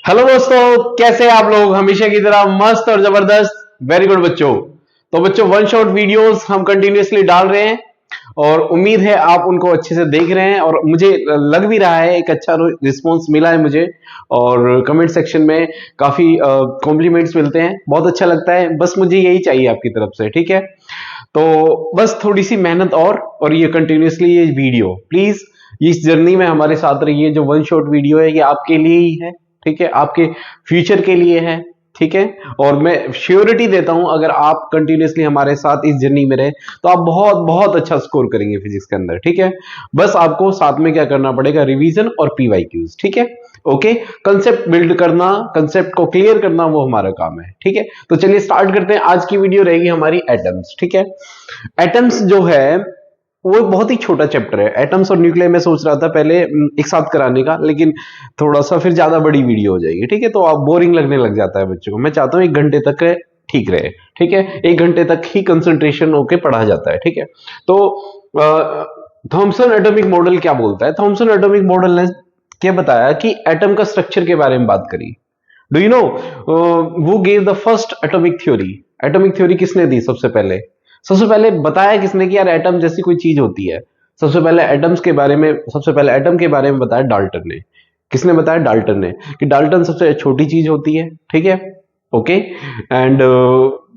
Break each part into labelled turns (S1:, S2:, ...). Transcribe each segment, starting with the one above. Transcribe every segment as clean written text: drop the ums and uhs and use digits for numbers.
S1: Hello दोस्तों, कैसे हैं आप लोग। हमेशा की तरह मस्त और जबरदस्त। वेरी गुड बच्चों। तो बच्चों, वन शॉट वीडियोस हम कंटिन्यूअसली डाल रहे हैं और उम्मीद है आप उनको अच्छे से देख रहे हैं और मुझे लग भी रहा है एक अच्छा रिस्पांस मिला है मुझे। और कमेंट सेक्शन में काफी कॉम्प्लीमेंट्स मिलते हैं, बहुत अच्छा लगता है। बस मुझे यही चाहिए आपकी तरफ से, ठीक है। तो बस थोड़ी सी मेहनत और ये कंटिन्यूअसली ये वीडियो प्लीज, इस जर्नी में हमारे साथ रहिए। जो वन शॉट वीडियो है ये आपके लिए ही है, ठीक है, आपके फ्यूचर के लिए है, ठीक है। और मैं श्योरिटी देता हूं अगर आप कंटिन्यूअसली हमारे साथ इस जर्नी में रहे तो आप बहुत बहुत अच्छा स्कोर करेंगे फिजिक्स के अंदर, ठीक है। बस आपको साथ में क्या करना पड़ेगा, रिवीजन और पीवाईक्यूज, ठीक है। ओके, कंसेप्ट बिल्ड करना, कंसेप्ट को क्लियर करना वो हमारा काम है, ठीक है। तो चलिए स्टार्ट करते हैं। आज की वीडियो रहेगी हमारी एटम्स, ठीक है। एटम्स जो है वो बहुत ही छोटा चैप्टर है। एटम्स और न्यूक्लियर में सोच रहा था पहले एक साथ कराने का, लेकिन थोड़ा सा फिर ज्यादा बड़ी वीडियो हो जाएगी, ठीक है। तो आप बोरिंग लगने लग जाता है बच्चों को। मैं चाहता हूं 1 घंटे तक ठीक रहे, ठीक है। 1 घंटे तक ही कंसंट्रेशन होके पढ़ा जाता है, ठीक है। तो थॉमसन एटॉमिक मॉडल क्या बोलता है? थॉमसन एटॉमिक मॉडल ने क्या बताया कि एटम का स्ट्रक्चर के बारे में बात करी। डू यू नो वो gave the first atomic theory? Atomic theory किसने दी सबसे पहले? सबसे पहले बताया किसने कि यार एटम जैसी कोई चीज होती है? सबसे पहले एटम्स के बारे में, सबसे पहले एटम के बारे में बताया डाल्टन ने। किसने बताया? डाल्टन ने। कि डाल्टन सबसे छोटी चीज होती है, ठीक है। ओके। एंड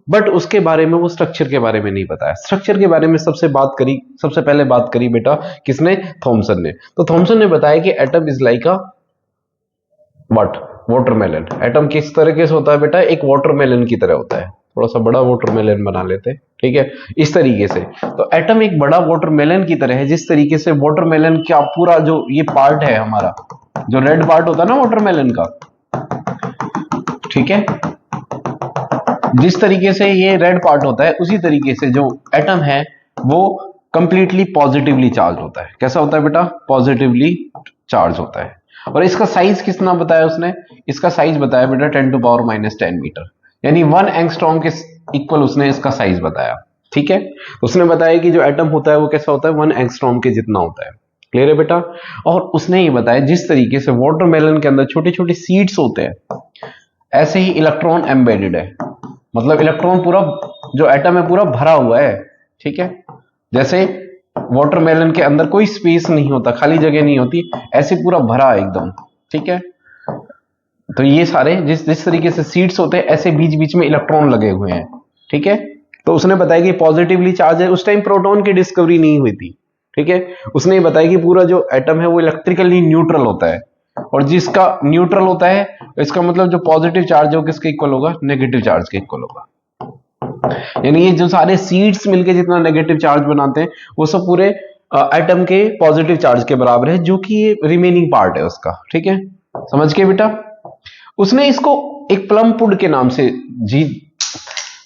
S1: बट उसके बारे में, वो स्ट्रक्चर के बारे में नहीं बताया। स्ट्रक्चर के बारे में सबसे पहले बात करी बेटा किसने? थॉमसन ने। तो थॉमसन ने बताया कि atom is like a what? Watermelon. Atom किस तरीके से होता है बेटा? एक वाटरमेलन की तरह होता है। थोड़ा सा बड़ा वाटरमेलन बना लेते हैं, ठीक है, इस तरीके से। तो एटम एक बड़ा वाटरमेलन की तरह है। जिस तरीके से वाटरमेलन का पूरा जो ये पार्ट है हमारा, जो रेड पार्ट होता है ना वाटरमेलन का, ठीक है, जिस तरीके से ये रेड पार्ट होता है उसी तरीके से जो एटम है वो कंप्लीटली पॉजिटिवली चार्ज होता है। कैसा होता है बेटा? पॉजिटिवली चार्ज होता है। और इसका साइज कितना बताया उसने? इसका साइज बताया बेटा 10⁻⁻10 मीटर, यानी 1 एंगस्ट्रॉम के इक्वल उसने इसका साइज बताया, ठीक है। उसने बताया कि जो एटम होता है वो कैसा होता है? 1 एंगस्ट्रॉम के जितना होता है। क्लियर है बेटा? और उसने ये बताया जिस तरीके से वाटरमेलन के अंदर छोटे छोटे सीड्स होते हैं, ऐसे ही इलेक्ट्रॉन एम्बेडेड है। मतलब इलेक्ट्रॉन पूरा, जो एटम है पूरा भरा हुआ है, ठीक है। जैसे वाटरमेलन के अंदर कोई स्पेस नहीं होता, खाली जगह नहीं होती, ऐसे पूरा भरा है एकदम, ठीक है। तो ये सारे जिस जिस तरीके से सीड्स होते हैं, ऐसे बीच बीच में इलेक्ट्रॉन लगे हुए हैं, ठीक है। तो उसने बताया कि पॉजिटिवली चार्ज है। उस टाइम प्रोटॉन की डिस्कवरी नहीं हुई थी, ठीक है। उसने बताया कि पूरा जो एटम है वो इलेक्ट्रिकली न्यूट्रल होता है। और जिसका न्यूट्रल होता है, इसका मतलब जो पॉजिटिव चार्ज है वो किसके इक्वल होगा? नेगेटिव चार्ज के इक्वल होगा। यानी ये जो सारे सीड्स मिलके जितना नेगेटिव चार्ज बनाते हैं वो सब पूरे एटम के पॉजिटिव चार्ज के बराबर है, जो कि ये रिमेनिंग पार्ट है उसका, ठीक है। समझ के बेटा? उसने इसको एक प्लम पुड के नाम से, जी,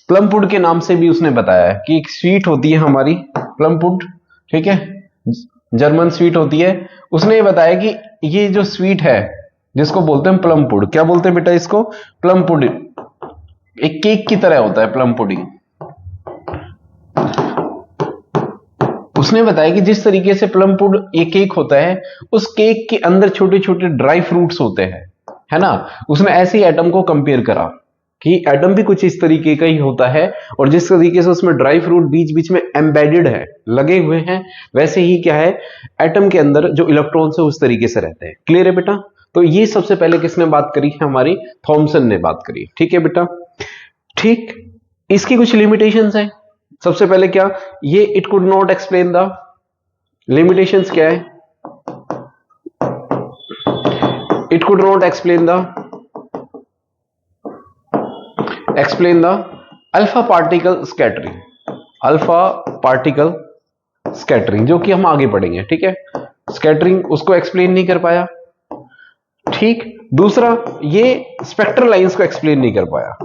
S1: प्लम पुड के नाम से भी उसने बताया है कि एक स्वीट होती है हमारी प्लम पुड, ठीक है, जर्मन स्वीट होती है। उसने ये बताया कि ये जो स्वीट है जिसको बोलते हैं प्लम पुड, क्या बोलते हैं बेटा इसको? प्लम पुड। एक केक की तरह होता है प्लम पुडिंग। उसने बताया कि जिस तरीके से प्लम पुड ये केक होता है, उस केक के अंदर छोटे छोटे ड्राई फ्रूट्स होते हैं, है ना। उसने ऐसे ही एटम को कंपेयर करा कि एटम भी कुछ इस तरीके का ही होता है, और जिस तरीके से उसमें ड्राई फ्रूट बीच बीच में एम्बेडेड है, लगे हुए हैं, वैसे ही क्या है, एटम के अंदर जो इलेक्ट्रॉन्स है उस तरीके से रहते हैं। क्लियर है बेटा? तो ये सबसे पहले किसने बात करी है? हमारी थॉमसन ने बात करी, ठीक है बेटा। ठीक। इसकी कुछ लिमिटेशंस है। सबसे पहले क्या, ये it could not explain the, limitations क्या है? It could not explain the alpha particle scattering. Alpha particle scattering जो कि हम आगे पढ़ेंगे, ठीक है। स्कैटरिंग उसको एक्सप्लेन नहीं कर पाया, ठीक। दूसरा, ये स्पेक्ट्रल लाइंस को एक्सप्लेन नहीं कर पाया।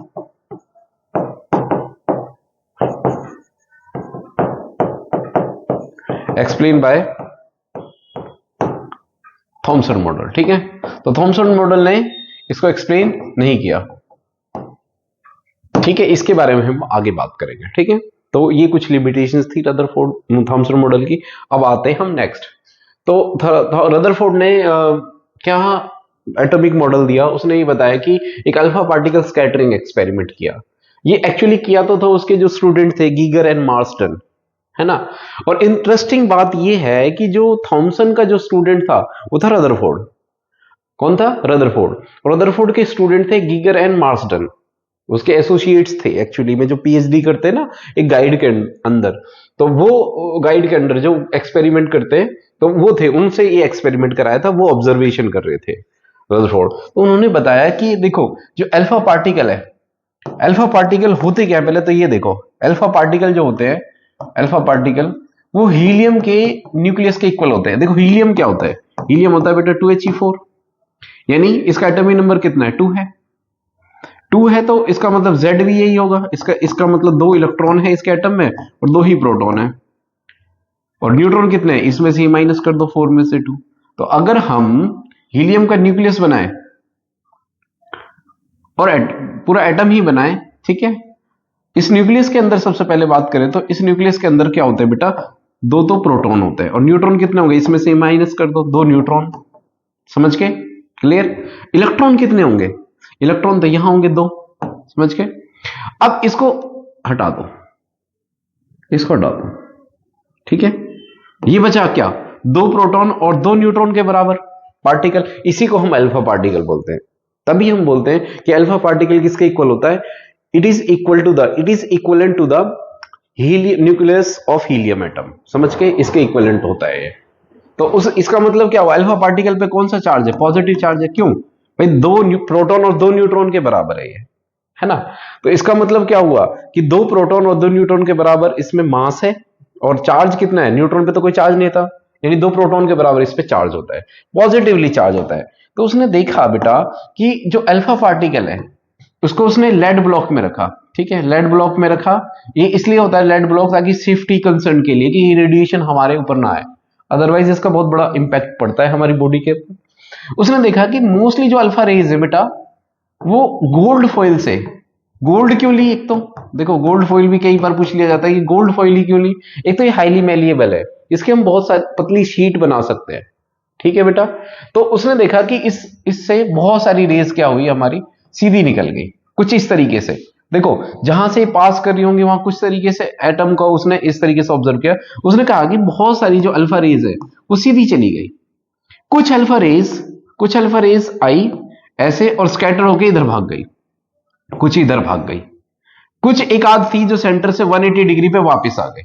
S1: एक्सप्लेन बाय थॉमसन मॉडल, ठीक है। तो थॉमसन मॉडल ने इसको एक्सप्लेन नहीं किया, ठीक है। इसके बारे में हम आगे बात करेंगे, ठीक है। तो ये कुछ लिमिटेशंस थी रदरफोर्ड थॉमसन मॉडल की। अब आते हैं हम नेक्स्ट। तो रदरफोर्ड ने क्या एटॉमिक मॉडल दिया, उसने ये बताया कि एक अल्फा पार्टिकल स्कैटरिंग एक्सपेरिमेंट किया। ये एक्चुअली किया तो था उसके जो स्टूडेंट थे गीगर एंड मार्स्टन, है ना। और इंटरेस्टिंग बात ये है कि जो थॉमसन का जो स्टूडेंट था वो था रदरफोर्ड। कौन था? रदरफोर्ड। रदरफोर्ड के स्टूडेंट थे गीगर एंड मार्स्टन, उसके एसोसिएट्स थे एक्चुअली में, जो पीएचडी करते हैं ना एक गाइड के अंदर। तो वो गाइड के अंदर जो एक्सपेरिमेंट करते हैं तो वो थे, उनसे ये एक्सपेरिमेंट कराया था, वो ऑब्जर्वेशन कर रहे थे रदरफोर्ड। तो उन्होंने बताया कि देखो जो अल्फा पार्टिकल है, अल्फा पार्टिकल होते क्या है, पहले तो ये देखो। अल्फा पार्टिकल जो होते हैं, अल्फा पार्टिकल वो हीलियम के न्यूक्लियस के इक्वल होते हैं। देखो हीलियम क्या होता है? हीलियम होता है बेटा 2He4, यानी इसका एटॉमिक नंबर कितना है? 2 है। 2 है तो इसका मतलब Z भी यही होगा। इसका मतलब 2 इलेक्ट्रॉन है इसके एटम में और 2 ही प्रोटॉन है। और न्यूट्रॉन कितने हैं? इसमें से ही माइनस कर दो 4 में से 2। तो अगर हम हीलियम का न्यूक्लियस बनाए और पूरा एटम ही बनाए, ठीक है, इस न्यूक्लियस के अंदर सबसे पहले बात करें तो इस न्यूक्लियस के अंदर क्या होता है बेटा? 2 तो प्रोटॉन होते हैं और न्यूट्रॉन कितने होंगे? इसमें से माइनस कर दो 2 न्यूट्रॉन। समझ के? क्लियर? इलेक्ट्रॉन कितने होंगे? इलेक्ट्रॉन तो यहां होंगे 2। समझ के? अब इसको हटा दो, इसको हटा दो, ठीक है। ये बचा क्या? 2 प्रोटॉन और 2 न्यूट्रॉन के बराबर पार्टिकल। इसी को हम अल्फा पार्टिकल बोलते हैं। तभी हम बोलते हैं कि अल्फा पार्टिकल किसके इक्वल होता है? It is equivalent to the nucleus of helium atom. समझ के? इसके इक्वलेंट होता है ये। तो इसका मतलब क्या हुआ? अल्फा पार्टिकल पे कौन सा चार्ज है? पॉजिटिव चार्ज है। क्यों भाई? 2 प्रोटॉन और 2 न्यूट्रॉन के बराबर है ये, है ना। तो इसका मतलब क्या हुआ कि 2 प्रोटॉन और 2 न्यूट्रॉन के बराबर इसमें मास है और चार्ज कितना है? न्यूट्रॉन पे तो कोई चार्ज नहीं था, यानी 2 प्रोटॉन के बराबर इस पे चार्ज होता है, पॉजिटिवली चार्ज होता है। तो उसने देखा बेटा कि जो अल्फा पार्टिकल है उसको उसने लेड ब्लॉक में रखा, ठीक है, लेड ब्लॉक में रखा। ये इसलिए होता है लेड ब्लॉक ताकि सेफ्टी कंसर्न के लिए, कि रेडिएशन हमारे ऊपर ना आए, अदरवाइज इसका बहुत बड़ा इंपैक्ट पड़ता है हमारी बॉडी के ऊपर। उसने देखा कि मोस्टली जो अल्फा रेज है बेटा वो गोल्ड फॉइल से। गोल्ड क्यों ली? एक तो देखो गोल्ड फॉइल भी कई बार पूछ लिया जाता है कि गोल्ड फॉइल ही क्यों ली। एक तो ये हाईली मेलिएबल है, इसके हम बहुत सारी पतली शीट बना सकते हैं, ठीक है बेटा। तो उसने देखा कि इससे बहुत सारी रेज क्या हुई, हमारी सीधी निकल गई कुछ इस तरीके से। देखो जहां से पास कर रही होंगी वहां कुछ तरीके से एटम को उसने इस तरीके से ऑब्जर्व किया। उसने कहा कि बहुत सारी जो अल्फा रेज है वो सीधी चली गई। कुछ अल्फा रेज आई ऐसे और स्कैटर होकर इधर भाग गई, कुछ इधर भाग गई, कुछ एक आध थी जो सेंटर से 180 डिग्री पे वापस आ गई।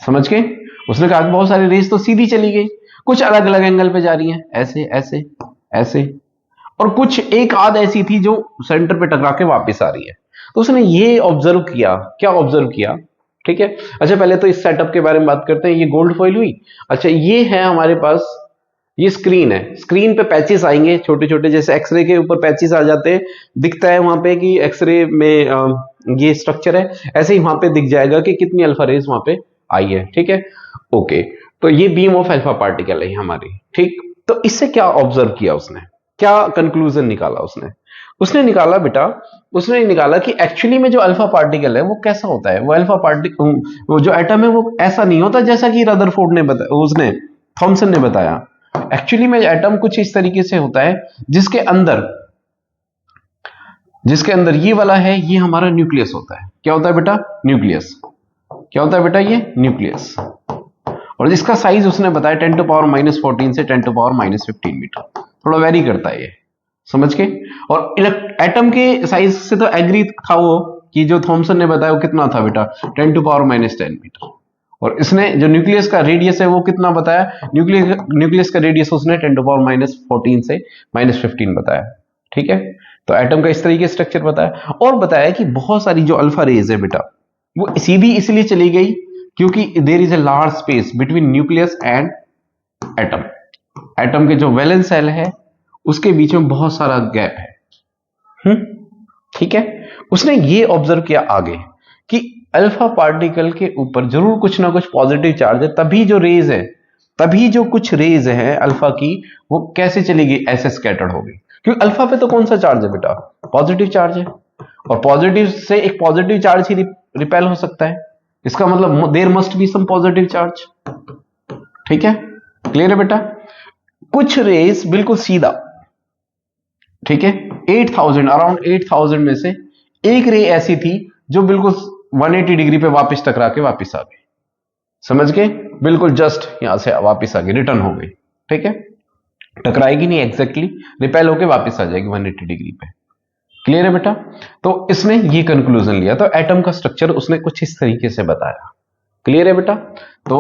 S1: समझ के? उसने कहा कि बहुत सारी रेस तो सीधी चली गई, कुछ अलग अलग एंगल पे जा रही हैं, ऐसे ऐसे ऐसे, और कुछ एक आध ऐसी थी जो सेंटर पे टकरा के वापस आ रही है। तो उसने ये ऑब्जर्व किया। क्या ऑब्जर्व किया? ठीक है। अच्छा पहले तो इस सेटअप के बारे में बात करते हैं। ये गोल्ड फॉइल हुई। अच्छा ये है हमारे पास, ये स्क्रीन है। स्क्रीन पे पैचेस आएंगे छोटे छोटे, जैसे एक्सरे के ऊपर पैचेस आ जाते हैं, दिखता है वहां पे कि एक्सरे में ये स्ट्रक्चर है, ऐसे ही वहां पे दिख जाएगा कि कितनी अल्फा रेज वहां पे आई है, ठीक है। ओके, तो ये बीम ऑफ अल्फा पार्टिकल है हमारी, ठीक। तो इससे क्या ऑब्जर्व किया उसने, क्या कंक्लूजन निकाला उसने? उसने निकाला बेटा, उसने निकाला कि एक्चुअली में जो अल्फा पार्टिकल है वो कैसा होता है। वो अल्फा पार्टिकल, वो जो एटम है वो ऐसा नहीं होता जैसा कि रदरफोर्ड ने बताया, उसने थॉमसन ने बताया। एक्चुअली में एटम कुछ इस तरीके से होता है जिसके अंदर ये वाला है, ये हमारा न्यूक्लियस होता है। क्या होता है बेटा? न्यूक्लियस। क्या होता है बेटा? ये न्यूक्लियस। और इसका साइज उसने बताया 10⁻⁻14 से 10⁻⁻15 मीटर, थोड़ा वेरी करता है ये, समझ के। और एटम के साइज से तो एग्री था वो, कि जो थॉमसन ने बताया वो कितना था बेटा? 10⁻⁻10 मीटर। और इसने जो न्यूक्लियस का रेडियस है वो कितना बताया? न्यूक्लियस का रेडियस उसने 10⁻⁻14 से -15 बताया, ठीक है। तो एटम का इस तरीके से स्ट्रक्चर बताया, और बताया कि बहुत सारी जो अल्फा रेज है बेटा वो सीधी इसलिए चली गई क्योंकि there is a large space between nucleus and atom. Atom के जो वैलेंस सेल है उसके बीच में बहुत सारा गैप है, ठीक है। उसने ये ऑब्जर्व किया आगे कि अल्फा पार्टिकल के ऊपर जरूर कुछ ना कुछ पॉजिटिव चार्ज है, तभी जो रेज है, तभी जो कुछ रेज है अल्फा की वो कैसे चलेगी? ऐसे स्कैटर्ड होगी, क्योंकि अल्फा पे तो कौन सा चार्ज है बेटा? पॉजिटिव चार्ज है, और पॉजिटिव से एक पॉजिटिव चार्ज ही रिपेल हो सकता है। इसका मतलब there must be some positive charge, ठीक है। क्लियर है बेटा? कुछ रेज बिल्कुल सीधा, ठीक है, 8000 अराउंड 8000 में से एक रे ऐसी थी जो बिल्कुल 180 डिग्री पे वापस टकरा के वापस आ गई। समझ गए? बिल्कुल जस्ट यहां से वापस आ गई, रिटर्न हो गई। ठीक है, टकराएगी नहीं एग्जैक्टली, रिपेल होके वापस आ जाएगी 180 डिग्री पे। क्लियर है बेटा? तो इसने ये कंक्लूजन लिया, तो एटम का स्ट्रक्चर उसने कुछ इस तरीके से बताया। क्लियर है बेटा? तो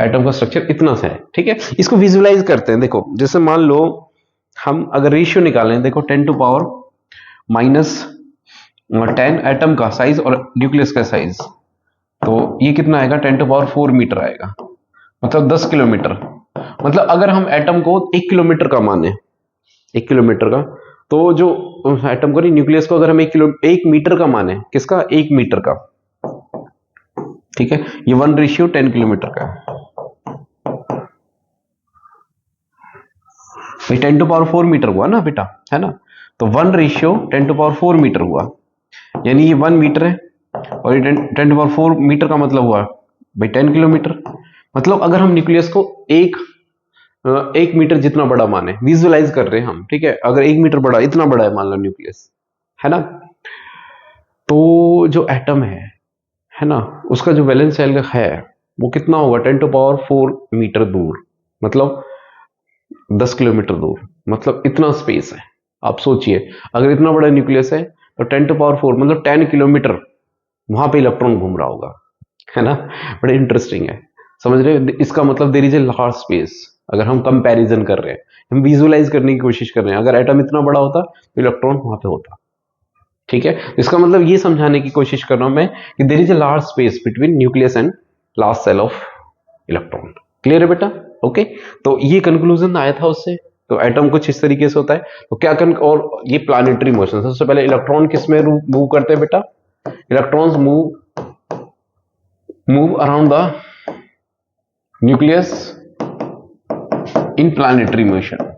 S1: एटम का स्ट्रक्चर इतना सा है। ठीक है, इसको विजुअलाइज करते हैं। देखो, जैसे मान लो हम अगर रेशियो निकालें, देखो 10 टू पावर -10 एटम का साइज और न्यूक्लियस का साइज, तो ये कितना आएगा? 10 टू पावर 4 मीटर आएगा, मतलब 10 किलोमीटर। मतलब अगर हम एटम को 1 किलोमीटर का माने, 1 किलोमीटर का, तो जो एटम को नहीं, न्यूक्लियस को अगर हम 1 मीटर का माने, किसका? 1 मीटर का। ठीक है, ये 1:10 किलोमीटर का है भाई। 10 टू पावर 4 मीटर हुआ ना बेटा, है ना? तो 1:10 टू पावर 4 मीटर हुआ, यानी ये 1 मीटर है, और ये 10 टू पावर 4 मीटर का मतलब हुआ भाई 10 किलोमीटर। मतलब अगर हम न्यूक्लियस को 1 मीटर जितना बड़ा माने, विजुअलाइज कर रहे हैं हम, ठीक है, अगर 1 मीटर बड़ा, इतना बड़ा है मान लो न्यूक्लियस, है ना? तो जो एटम है ना, उसका जो वैलेंस शेल है वो कितना होगा? 10 टू पावर 4 मीटर दूर, मतलब 10 किलोमीटर दूर, मतलब इतना स्पेस है। आप सोचिए, अगर इतना बड़ा न्यूक्लियस है तो 10 टू पावर 4 मतलब 10 किलोमीटर वहां पे इलेक्ट्रॉन घूम रहा होगा, है ना? बड़े इंटरेस्टिंग है, समझ रहे हो? इसका मतलब there is a large space. अगर हम कंपैरिजन कर रहे हैं, हम विजुअलाइज करने की कोशिश कर रहे हैं, अगर एटम इतना बड़ा होता तो इलेक्ट्रॉन वहां पे होता। ठीक है, इसका मतलब ये समझाने की कोशिश कर रहा हूं मैं कि there is a large space between nucleus and last shell of electron. Clear है बेटा? ओके, तो ये कंक्लूजन आया था उससे। तो एटम कुछ इस तरीके से होता है। तो क्या और ये प्लानिटरी मोशन, सबसे पहले इलेक्ट्रॉन किस में मूव करते हैं बेटा? Electrons move around the nucleus in planetary motion.